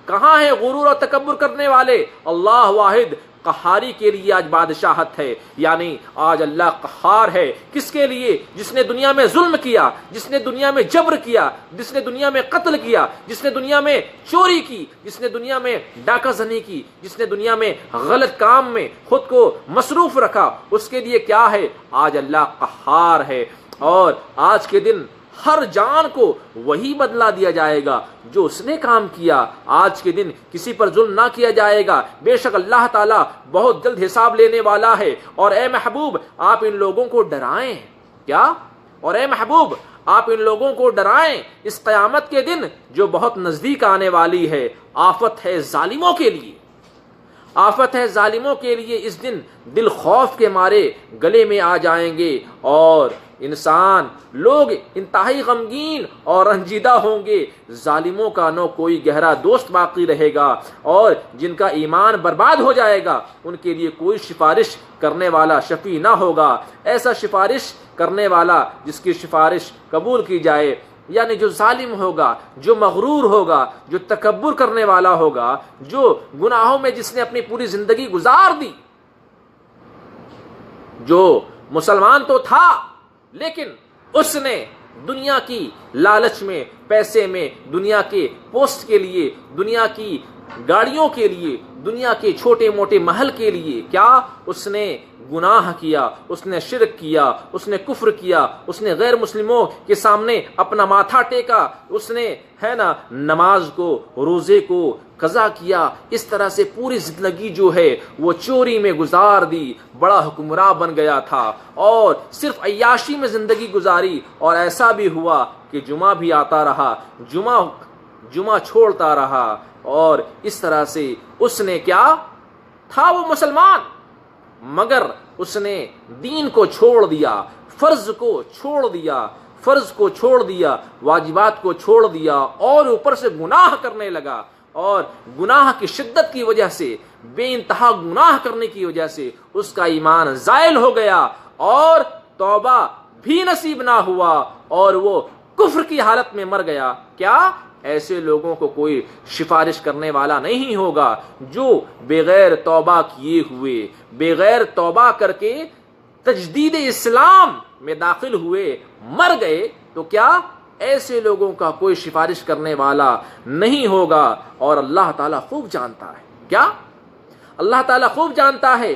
کہاں ہے غرور اور تکبر کرنے والے؟ اللہ واحد قہاری کے لیے آج بادشاہت ہے، یعنی آج اللہ قہار ہے۔ کس کے لیے؟ جس نے دنیا میں ظلم کیا، جس نے دنیا میں جبر کیا، جس نے دنیا میں قتل کیا، جس نے دنیا میں چوری کی، جس نے دنیا میں ڈاکہ زنی کی، جس نے دنیا میں غلط کام میں خود کو مصروف رکھا، اس کے لیے کیا ہے؟ آج اللہ قہار ہے، اور آج کے دن ہر جان کو وہی بدلہ دیا جائے گا جو اس نے کام کیا۔ آج کے دن کسی پر ظلم نہ کیا جائے گا، بے شک اللہ تعالیٰ بہت جلد حساب لینے والا ہے۔ اور اے محبوب آپ ان لوگوں کو ڈرائیں، کیا؟ اور اے محبوب آپ ان لوگوں کو ڈرائیں اس قیامت کے دن جو بہت نزدیک آنے والی ہے۔ آفت ہے ظالموں کے لیے، آفت ہے ظالموں کے لیے۔ اس دن دل خوف کے مارے گلے میں آ جائیں گے، اور انسان لوگ انتہائی غمگین اور رنجیدہ ہوں گے۔ ظالموں کا نہ کوئی گہرا دوست باقی رہے گا، اور جن کا ایمان برباد ہو جائے گا ان کے لیے کوئی سفارش کرنے والا شفیع نہ ہوگا۔ ایسا سفارش کرنے والا جس کی سفارش قبول کی جائے، یعنی جو ظالم ہوگا، جو مغرور ہوگا، جو تکبر کرنے والا ہوگا، جو گناہوں میں جس نے اپنی پوری زندگی گزار دی، جو مسلمان تو تھا لیکن اس نے دنیا کی لالچ میں، پیسے میں، دنیا کے پوسٹ کے لیے، دنیا کی گاڑیوں کے لیے، دنیا کے چھوٹے موٹے محل کے لیے کیا اس نے گناہ کیا، اس نے شرک کیا، اس نے کفر کیا، اس نے غیر مسلموں کے سامنے اپنا ماتھا ٹیکا، اس نے ہے نا نماز کو، روزے کو قضا کیا۔ اس طرح سے پوری زندگی جو ہے وہ چوری میں گزار دی، بڑا حکمراں بن گیا تھا اور صرف عیاشی میں زندگی گزاری، اور ایسا بھی ہوا کہ جمعہ بھی آتا رہا، جمعہ چھوڑتا رہا، اور اس طرح سے اس نے کیا تھا؟ وہ مسلمان، مگر اس نے دین کو چھوڑ دیا، فرض کو چھوڑ دیا، فرض کو چھوڑ دیا، واجبات کو چھوڑ دیا، اور اوپر سے گناہ کرنے لگا، اور گناہ کی شدت کی وجہ سے، بے انتہا گناہ کرنے کی وجہ سے اس کا ایمان زائل ہو گیا، اور توبہ بھی نصیب نہ ہوا، اور وہ کفر کی حالت میں مر گیا۔ کیا؟ ایسے لوگوں کو کوئی سفارش کرنے والا نہیں ہوگا جو بغیر توبہ کیے ہوئے، بغیر توبہ کر کے تجدید اسلام میں داخل ہوئے مر گئے، تو کیا ایسے لوگوں کا کوئی سفارش کرنے والا نہیں ہوگا۔ اور اللہ تعالیٰ خوب جانتا ہے، کیا؟ اللہ تعالیٰ خوب جانتا ہے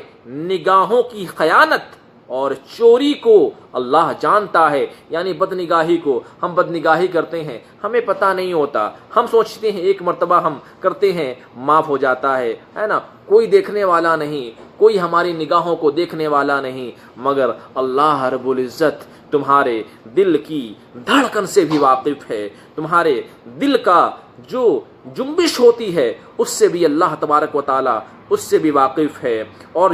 نگاہوں کی خیانت اور چوری کو اللہ جانتا ہے، یعنی بدنگاہی کو۔ ہم بدنگاہی کرتے ہیں، ہمیں پتہ نہیں ہوتا، ہم سوچتے ہیں ایک مرتبہ ہم کرتے ہیں معاف ہو جاتا ہے نا، کوئی دیکھنے والا نہیں، کوئی ہماری نگاہوں کو دیکھنے والا نہیں، مگر اللہ رب العزت تمہارے دل کی دھڑکن سے بھی واقف ہے، تمہارے دل کا جو جنبش ہوتی ہے اس سے بھی اللہ تبارک و تعالی اس سے بھی واقف ہے، اور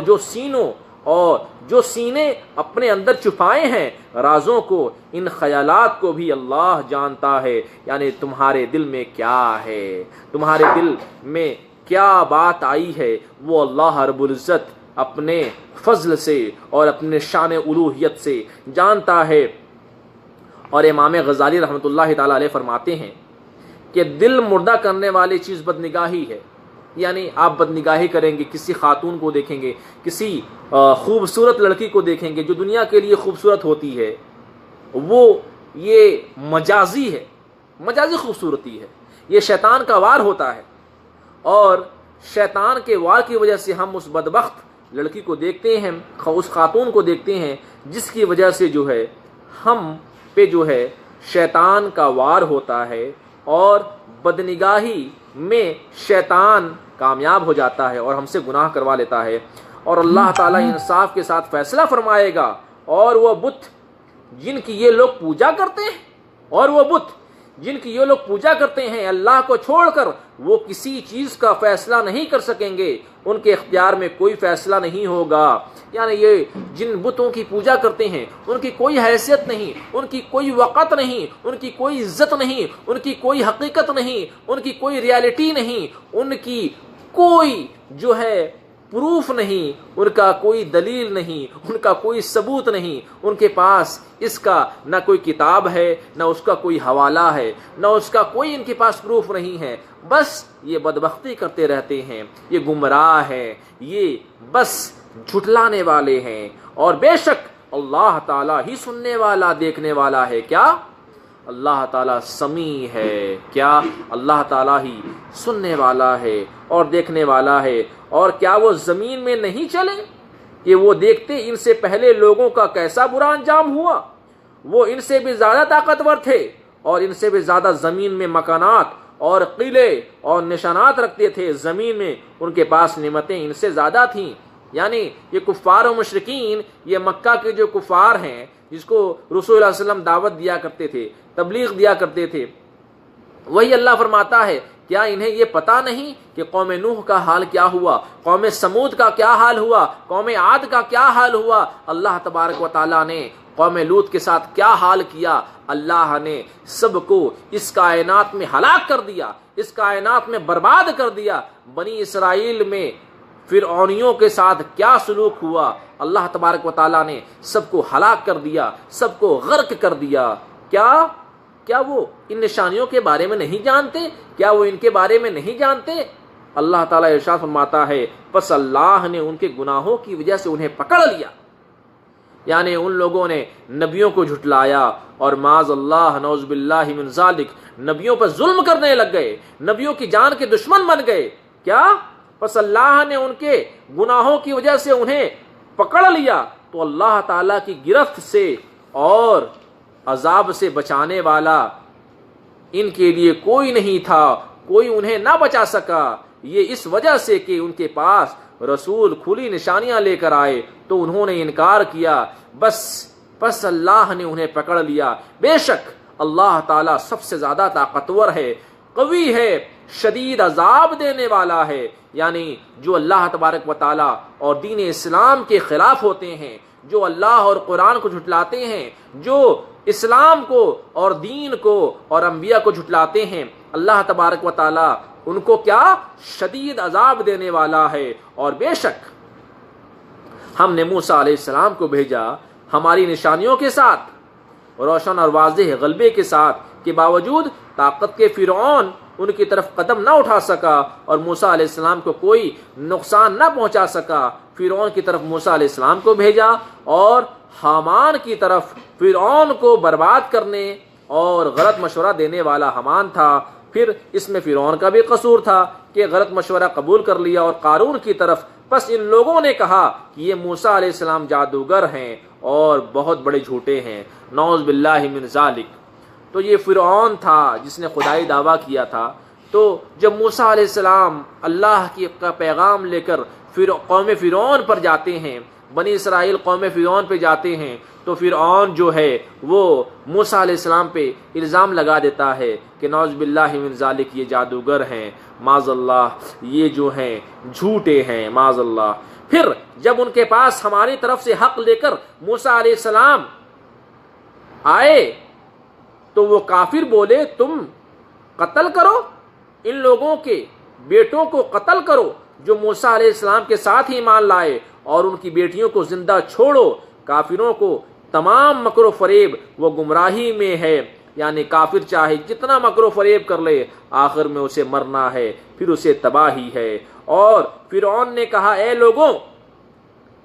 جو سینے اپنے اندر چھپائے ہیں رازوں کو، ان خیالات کو بھی اللہ جانتا ہے، یعنی تمہارے دل میں کیا ہے، تمہارے دل میں کیا بات آئی ہے، وہ اللہ رب العزت اپنے فضل سے اور اپنے شان الوہیت سے جانتا ہے۔ اور امام غزالی رحمۃ اللہ تعالی علیہ فرماتے ہیں کہ دل مردہ کرنے والی چیز بدنگاہی ہے، یعنی آپ بدنگاہی کریں گے، کسی خاتون کو دیکھیں گے، کسی خوبصورت لڑکی کو دیکھیں گے جو دنیا کے لیے خوبصورت ہوتی ہے، وہ یہ مجازی ہے، مجازی خوبصورتی ہے، یہ شیطان کا وار ہوتا ہے، اور شیطان کے وار کی وجہ سے ہم اس بدبخت لڑکی کو دیکھتے ہیں، اس خاتون کو دیکھتے ہیں، جس کی وجہ سے جو ہے ہم پہ جو ہے شیطان کا وار ہوتا ہے، اور بدنگاہی میں شیطان کامیاب ہو جاتا ہے اور ہم سے گناہ کروا لیتا ہے، اور اللہ تعالیٰ انصاف کے ساتھ فیصلہ فرمائے گا، اور وہ بت جن کی یہ لوگ پوجا کرتے ہیں، اور وہ بت جن کی یہ لوگ پوجا کرتے ہیں اللہ کو چھوڑ کر، وہ کسی چیز کا فیصلہ نہیں کر سکیں گے، ان کے اختیار میں کوئی فیصلہ نہیں ہوگا، یعنی یہ جن بتوں کی پوجا کرتے ہیں ان کی کوئی حیثیت نہیں، ان کی کوئی وقت نہیں، ان کی کوئی عزت نہیں، ان کی کوئی حقیقت نہیں، ان کی کوئی ریالٹی نہیں، ان کی کوئی جو ہے پروف نہیں، ان کا کوئی دلیل نہیں، ان کا کوئی ثبوت نہیں، ان کے پاس اس کا نہ کوئی کتاب ہے، نہ اس کا کوئی حوالہ ہے، نہ اس کا کوئی ان کے پاس پروف نہیں ہے، بس یہ بدبختی کرتے رہتے ہیں، یہ گمراہ ہیں، یہ بس جھٹلانے والے ہیں۔ اور بے شک اللہ تعالیٰ ہی سننے والا دیکھنے والا ہے۔ کیا؟ اللہ تعالیٰ سمیع ہے۔ کیا؟ اللہ تعالیٰ ہی سننے والا ہے اور دیکھنے والا ہے۔ اور کیا وہ زمین میں نہیں چلے کہ وہ دیکھتے ان سے پہلے لوگوں کا کیسا برا انجام ہوا؟ وہ ان سے بھی زیادہ طاقتور تھے اور ان سے بھی زیادہ زمین میں مکانات اور قلعے اور نشانات رکھتے تھے، زمین میں ان کے پاس نعمتیں ان سے زیادہ تھیں۔ یعنی یہ کفار و مشرکین، یہ مکہ کے جو کفار ہیں جس کو رسول اللہ علیہ وسلم دعوت دیا کرتے تھے، تبلیغ دیا کرتے تھے، وہی اللہ فرماتا ہے کیا انہیں یہ پتا نہیں کہ قوم نوح کا حال کیا ہوا، قوم سمود کا کیا حال ہوا، قوم عاد کا کیا حال ہوا؟ اللہ تبارک و تعالیٰ نے قوم لوط کے ساتھ کیا حال کیا؟ اللہ نے سب کو اس کائنات میں ہلاک کر دیا، اس کائنات میں برباد کر دیا۔ بنی اسرائیل میں فرعونیوں کے ساتھ کیا سلوک ہوا؟ اللہ تبارک و تعالیٰ نے سب کو ہلاک کر دیا، سب کو غرق کر دیا۔ کیا وہ ان نشانیوں کے بارے میں نہیں جانتے؟ کیا وہ ان کے بارے میں نہیں جانتے؟ اللہ تعالیٰ ارشاد فرماتا ہے پس اللہ نے ان کے گناہوں کی وجہ سے انہیں پکڑ لیا۔ یعنی ان لوگوں نے نبیوں کو جھٹلایا اور معاذ اللہ نعوذ باللہ من ذالک نبیوں پر ظلم کرنے لگ گئے، نبیوں کی جان کے دشمن بن گئے۔ کیا؟ پس اللہ نے ان کے گناہوں کی وجہ سے انہیں پکڑ لیا، تو اللہ تعالیٰ کی گرفت سے اور عذاب سے بچانے والا ان کے لیے کوئی نہیں تھا، کوئی انہیں نہ بچا سکا۔ یہ اس وجہ سے کہ ان کے پاس رسول کھلی نشانیاں لے کر آئے تو انہوں نے انکار کیا، بس اللہ نے انہیں پکڑ لیا۔ بے شک اللہ تعالیٰ سب سے زیادہ طاقتور ہے، قوی ہے، شدید عذاب دینے والا ہے۔ یعنی جو اللہ تبارک و تعالیٰ اور دین اسلام کے خلاف ہوتے ہیں، جو اللہ اور قرآن کو جھٹلاتے ہیں، جو اسلام کو اور دین کو اور انبیاء کو جھٹلاتے ہیں، اللہ تبارک و تعالیٰ ان کو کیا؟ شدید عذاب دینے والا ہے۔ اور بے شک ہم نے موسیٰ علیہ السلام کو بھیجا ہماری نشانیوں کے ساتھ، روشن اور واضح غلبے کے ساتھ، کے باوجود طاقت کے فرعون ان کی طرف قدم نہ اٹھا سکا اور موسیٰ علیہ السلام کو کوئی نقصان نہ پہنچا سکا۔ فرعون کی طرف موسیٰ علیہ السلام کو بھیجا اور حامان کی طرف فرعون کو برباد کرنے اور غلط مشورہ دینے والا حامان تھا۔ پھر اس میں فرعون کا بھی قصور تھا کہ غلط مشورہ قبول کر لیا، اور قارون کی طرف پس ان لوگوں نے کہا کہ یہ موسیٰ علیہ السلام جادوگر ہیں اور بہت بڑے جھوٹے ہیں، نعوذ باللہ من ذالک۔ تو یہ فرعون تھا جس نے خدائی دعویٰ کیا تھا۔ تو جب موسیٰ علیہ السلام اللہ کا پیغام لے کر قوم فرعون پر جاتے ہیں، بنی اسرائیل قوم فرعون پہ جاتے ہیں، تو فرعون جو ہے وہ موسیٰ علیہ السلام پہ الزام لگا دیتا ہے کہ نعوذ باللہ من ذالک یہ جادوگر ہیں، معاذ اللہ یہ جو ہیں جھوٹے ہیں، معاذ اللہ۔ پھر جب ان کے پاس ہماری طرف سے حق لے کر موسیٰ علیہ السلام آئے تو وہ کافر بولے تم قتل کرو، ان لوگوں کے بیٹوں کو قتل کرو جو موسیٰ علیہ السلام کے ساتھ ہی ایمان لائے، اور ان کی بیٹیوں کو زندہ چھوڑو۔ کافروں کو تمام مکر و فریب وہ گمراہی میں ہے، یعنی کافر چاہے جتنا مکر و فریب کر لے آخر میں اسے مرنا ہے، پھر اسے تباہی ہے۔ اور فرعون نے کہا اے لوگوں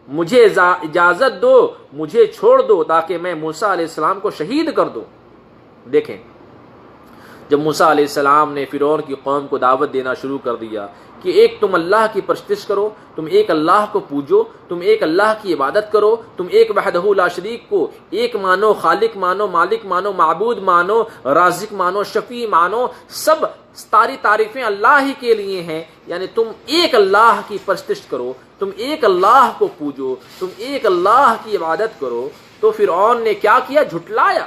مجھے اجازت دو، مجھے چھوڑ دو تاکہ میں موسیٰ علیہ السلام کو شہید کر دوں۔ دیکھیں جب موسیٰ علیہ السلام نے فرعون کی قوم کو دعوت دینا شروع کر دیا کہ ایک تم اللہ کی پرستش کرو، تم ایک اللہ کو پوجو، تم ایک اللہ کی عبادت کرو، تم ایک وحدہ لا شریک کو ایک مانو، خالق مانو، مالک مانو، معبود مانو، رازق مانو، شفیع مانو، سب ساری تعریفیں اللہ ہی کے لیے ہیں۔ یعنی تم ایک اللہ کی پرستش کرو، تم ایک اللہ کو پوجو، تم ایک اللہ کی عبادت کرو۔ تو فرعون نے کیا کیا؟ جھٹلایا،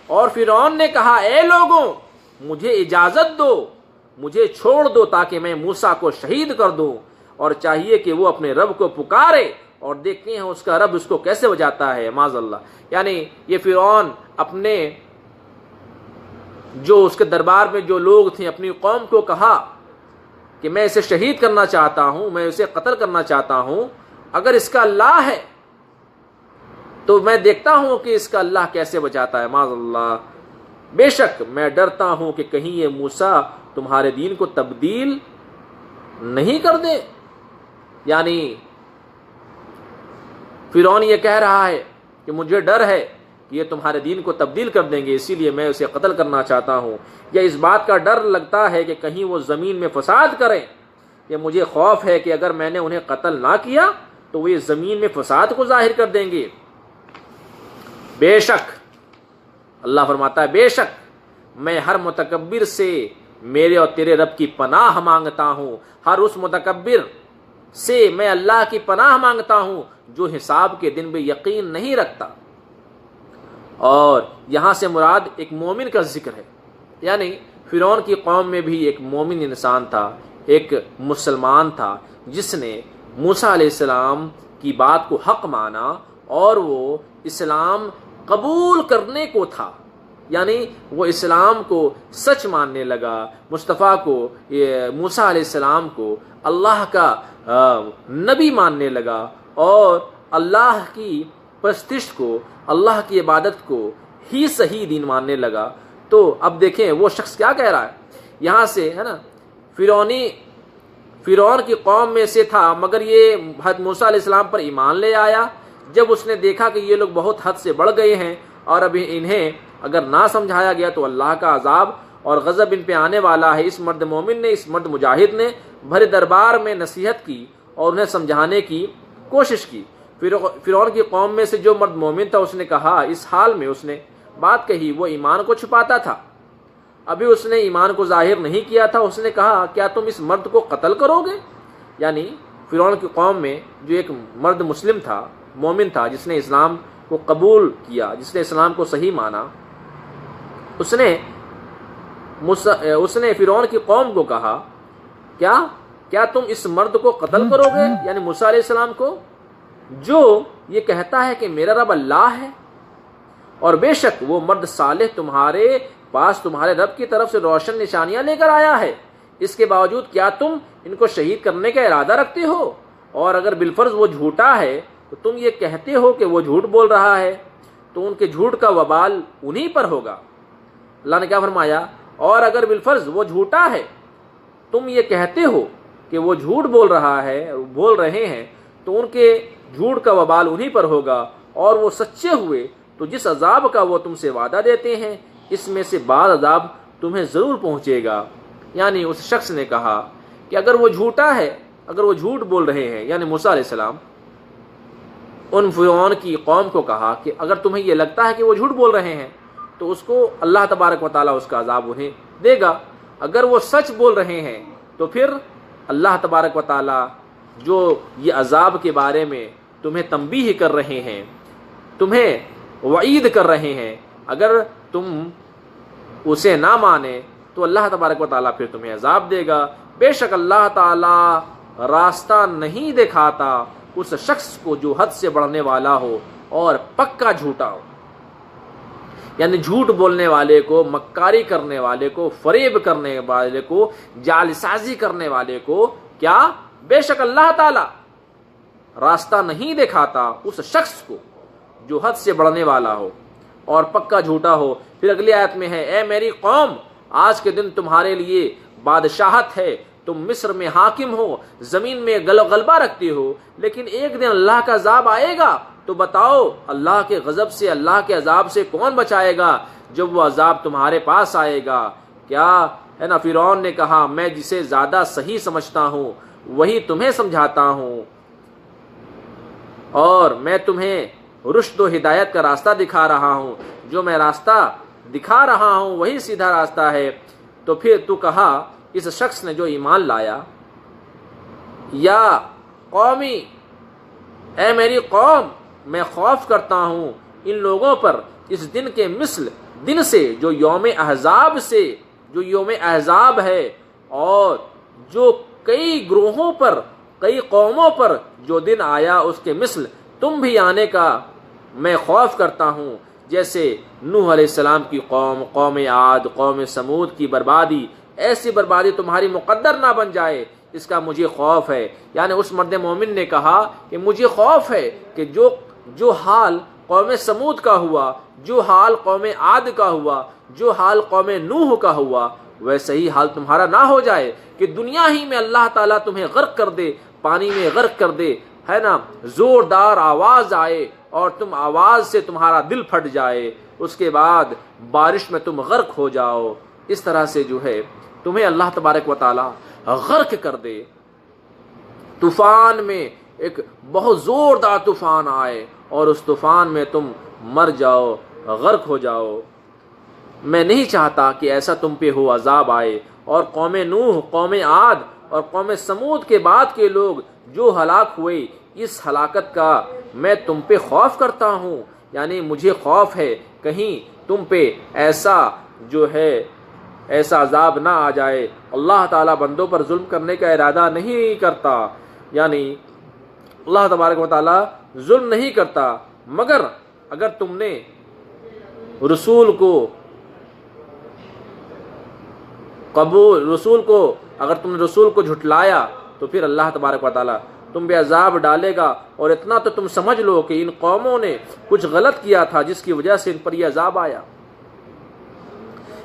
اور فرعون نے کہا اے لوگوں مجھے اجازت دو، مجھے چھوڑ دو تاکہ میں موسیٰ کو شہید کر دوں۔ اور چاہیے کہ وہ اپنے رب کو پکارے اور دیکھتے ہیں اس کا رب اس کو کیسے بجاتا ہے، معاذ اللہ۔ یعنی یہ فرعون اپنے جو اس کے دربار میں جو لوگ تھے اپنی قوم کو کہا کہ میں اسے شہید کرنا چاہتا ہوں، میں اسے قتل کرنا چاہتا ہوں، اگر اس کا اللہ ہے تو میں دیکھتا ہوں کہ اس کا اللہ کیسے بچاتا ہے، معاذ اللہ۔ بے شک میں ڈرتا ہوں کہ کہیں یہ موسیٰ تمہارے دین کو تبدیل نہیں کر دے۔ یعنی فرعون یہ کہہ رہا ہے کہ مجھے ڈر ہے کہ یہ تمہارے دین کو تبدیل کر دیں گے، اسی لیے میں اسے قتل کرنا چاہتا ہوں، یا اس بات کا ڈر لگتا ہے کہ کہیں وہ زمین میں فساد کریں، یا مجھے خوف ہے کہ اگر میں نے انہیں قتل نہ کیا تو وہ اس زمین میں فساد کو ظاہر کر دیں گے۔ بے شک اللہ فرماتا ہے، بے شک میں ہر متکبر سے میرے اور تیرے رب کی پناہ مانگتا ہوں، ہر اس متکبر سے میں اللہ کی پناہ مانگتا ہوں جو حساب کے دن میں یقین نہیں رکھتا۔ اور یہاں سے مراد ایک مومن کا ذکر ہے، یعنی فرعون کی قوم میں بھی ایک مومن انسان تھا، ایک مسلمان تھا جس نے موسیٰ علیہ السلام کی بات کو حق مانا اور وہ اسلام قبول کرنے کو تھا، یعنی وہ اسلام کو سچ ماننے لگا، مصطفیٰ کو، موسیٰ علیہ السلام کو اللہ کا نبی ماننے لگا اور اللہ کی پرستش کو، اللہ کی عبادت کو ہی صحیح دین ماننے لگا۔ تو اب دیکھیں وہ شخص کیا کہہ رہا ہے یہاں سے، ہے نا، فرعون کی قوم میں سے تھا مگر یہ حضرت موسیٰ علیہ السلام پر ایمان لے آیا۔ جب اس نے دیکھا کہ یہ لوگ بہت حد سے بڑھ گئے ہیں اور اب انہیں اگر نہ سمجھایا گیا تو اللہ کا عذاب اور غضب ان پہ آنے والا ہے، اس مرد مومن نے، اس مرد مجاہد نے بھرے دربار میں نصیحت کی اور انہیں سمجھانے کی کوشش کی۔ فرعون کی قوم میں سے جو مرد مومن تھا اس نے کہا، اس حال میں اس نے بات کہی، وہ ایمان کو چھپاتا تھا، ابھی اس نے ایمان کو ظاہر نہیں کیا تھا۔ اس نے کہا، کیا تم اس مرد کو قتل کرو گے؟ یعنی فرعون کی قوم میں جو ایک مرد مسلم تھا، مومن تھا، جس نے اسلام کو قبول کیا، جس نے اسلام کو صحیح مانا، اس نے فرعون کی قوم کو کہا، کیا تم اس مرد کو قتل کرو گے، یعنی موسیٰ علیہ السلام کو، جو یہ کہتا ہے کہ میرا رب اللہ ہے، اور بے شک وہ مرد صالح تمہارے پاس تمہارے رب کی طرف سے روشن نشانیاں لے کر آیا ہے، اس کے باوجود کیا تم ان کو شہید کرنے کا ارادہ رکھتے ہو؟ اور اگر بالفرض وہ جھوٹا ہے تو تم یہ کہتے ہو کہ وہ جھوٹ بول رہا ہے، تو ان کے جھوٹ کا وبال انہی پر ہوگا۔ اللہ نے کیا فرمایا؟ اور اگر بالفرض وہ جھوٹا ہے، تم یہ کہتے ہو کہ وہ جھوٹ بول رہے ہیں، تو ان کے جھوٹ کا وبال انہی پر ہوگا، اور وہ سچے ہوئے تو جس عذاب کا وہ تم سے وعدہ دیتے ہیں اس میں سے بعض عذاب تمہیں ضرور پہنچے گا۔ یعنی اس شخص نے کہا کہ اگر وہ جھوٹا ہے، اگر وہ جھوٹ بول رہے ہیں، یعنی موسیٰ علیہ السلام ان فرعون کی قوم کو کہا کہ اگر تمہیں یہ لگتا ہے کہ وہ جھوٹ بول رہے ہیں تو اس کو اللہ تبارک و تعالیٰ اس کا عذاب انہیں دے گا، اگر وہ سچ بول رہے ہیں تو پھر اللہ تبارک و تعالیٰ جو یہ عذاب کے بارے میں تمہیں تنبیہ کر رہے ہیں، تمہیں وعید کر رہے ہیں، اگر تم اسے نہ مانے تو اللہ تبارک و تعالیٰ پھر تمہیں عذاب دے گا۔ بے شک اللہ تعالیٰ راستہ نہیں دکھاتا اس شخص کو جو حد سے بڑھنے والا ہو اور پکا جھوٹا ہو، یعنی جھوٹ بولنے والے کو، مکاری کرنے والے کو، فریب کرنے والے کو، جعل سازی کرنے والے کو، کیا بے شک اللہ تعالیٰ راستہ نہیں دکھاتا اس شخص کو جو حد سے بڑھنے والا ہو اور پکا جھوٹا ہو۔ پھر اگلی آیت میں ہے، اے میری قوم، آج کے دن تمہارے لیے بادشاہت ہے، تم مصر میں حاکم ہو، زمین میں غلبہ رکھتے ہو، لیکن ایک دن اللہ کا عذاب آئے گا تو بتاؤ اللہ کے غضب سے، اللہ کے عذاب سے کون بچائے گا جب وہ عذاب تمہارے پاس آئے گا؟ کیا ہے نا، فرعون نے کہا، میں جسے زیادہ صحیح سمجھتا ہوں وہی تمہیں سمجھاتا ہوں، اور میں تمہیں رشد و ہدایت کا راستہ دکھا رہا ہوں، جو میں راستہ دکھا رہا ہوں وہی سیدھا راستہ ہے۔ تو پھر تو کہا اس شخص نے جو ایمان لایا، یا قومی، اے میری قوم، میں خوف کرتا ہوں ان لوگوں پر اس دن کے مثل دن سے جو یوم احزاب ہے، اور جو کئی گروہوں پر، کئی قوموں پر جو دن آیا اس کے مثل تم بھی آنے کا میں خوف کرتا ہوں، جیسے نوح علیہ السلام کی قوم، قوم عاد، قوم سمود کی بربادی، ایسی بربادی تمہاری مقدر نہ بن جائے، اس کا مجھے خوف ہے۔ یعنی اس مرد مومن نے کہا کہ مجھے خوف ہے کہ جو حال قوم سمود کا ہوا، جو حال قوم عاد کا ہوا، جو حال قوم نوح کا ہوا، ویسے ہی حال تمہارا نہ ہو جائے کہ دنیا ہی میں اللہ تعالیٰ تمہیں غرق کر دے، پانی میں غرق کر دے، ہے نا، زوردار آواز آئے اور تم آواز سے تمہارا دل پھٹ جائے، اس کے بعد بارش میں تم غرق ہو جاؤ۔ اس طرح سے جو ہے تمہیں اللہ تبارک و تعالیٰ غرق کر دے۔ طوفان میں ایک بہت زوردار طوفان آئے اور اس طوفان میں تم مر جاؤ، غرق ہو جاؤ۔ میں نہیں چاہتا کہ ایسا تم پہ ہو، عذاب آئے۔ اور قوم نوح، قوم عاد اور قوم سمود کے بعد کے لوگ جو ہلاک ہوئے، اس ہلاکت کا میں تم پہ خوف کرتا ہوں۔ یعنی مجھے خوف ہے کہیں تم پہ ایسا جو ہے ایسا عذاب نہ آ جائے۔ اللہ تعالیٰ بندوں پر ظلم کرنے کا ارادہ نہیں کرتا، یعنی اللہ تبارک و تعالیٰ ظلم نہیں کرتا، مگر اگر تم نے رسول کو اگر تم نے رسول کو جھٹلایا تو پھر اللہ تبارک و تعالیٰ تم پہ عذاب ڈالے گا۔ اور اتنا تو تم سمجھ لو کہ ان قوموں نے کچھ غلط کیا تھا جس کی وجہ سے ان پر یہ عذاب آیا۔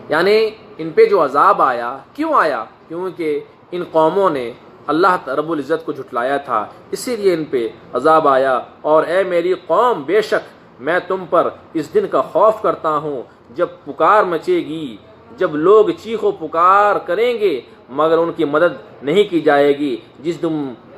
یعنی ان پہ جو عذاب آیا کیوں آیا؟ کیونکہ ان قوموں نے اللہ رب العزت کو جھٹلایا تھا، اسی لیے ان پہ عذاب آیا۔ اور اے میری قوم، بے شک میں تم پر اس دن کا خوف کرتا ہوں جب پکار مچے گی، جب لوگ چیخ و پکار کریں گے مگر ان کی مدد نہیں کی جائے گی،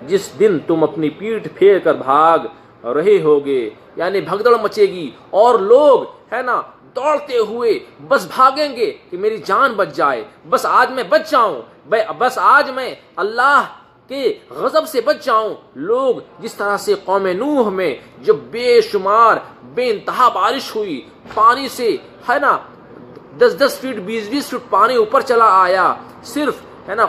جس دن تم اپنی پیٹھ پھیر کر بھاگ رہے ہوگے۔ یعنی بھگدڑ مچے گی اور لوگ ہے نا دوڑتے ہوئے بس بھاگیں گے کہ میری جان بچ جائے، بس آج میں بچ جاؤں، بس آج میں اللہ کے غضب سے بچ جاؤں۔ لوگ جس طرح سے قوم نوح میں جب بے شمار بے انتہا بارش ہوئی، پانی سے ہے نا 10 فٹ 20 فٹ پانی اوپر چلا آیا، صرف ہے نا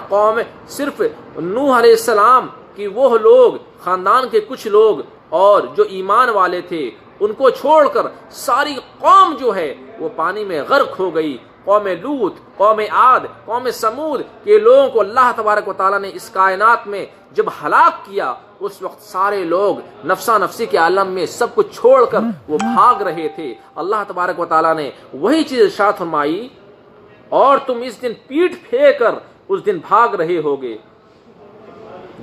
صرف نوح علیہ السلام کی وہ لوگ، خاندان کے کچھ لوگ اور جو ایمان والے تھے، ان کو چھوڑ کر ساری قوم جو ہے وہ پانی میں غرق ہو گئی۔ قوم لوط، قوم عاد، قوم سمود کے لوگوں کو اللہ تبارک و تعالیٰ نے اس کائنات میں جب ہلاک کیا، اس وقت سارے لوگ نفسا نفسی کے عالم میں سب کچھ چھوڑ کر وہ بھاگ رہے تھے۔ اللہ تبارک و تعالیٰ نے وہی چیز ارشاد فرمائی، اور تم اس دن پیٹھ پھیر کر اس دن بھاگ رہے ہوگے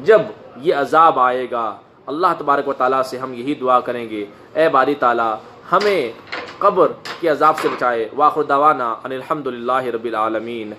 جب یہ عذاب آئے گا۔ اللہ تبارک و تعالیٰ سے ہم یہی دعا کریں گے، اے باری تعالیٰ ہمیں قبر کے عذاب سے بچائے۔ وآخر دعوانا ان الحمد للہ رب العالمین۔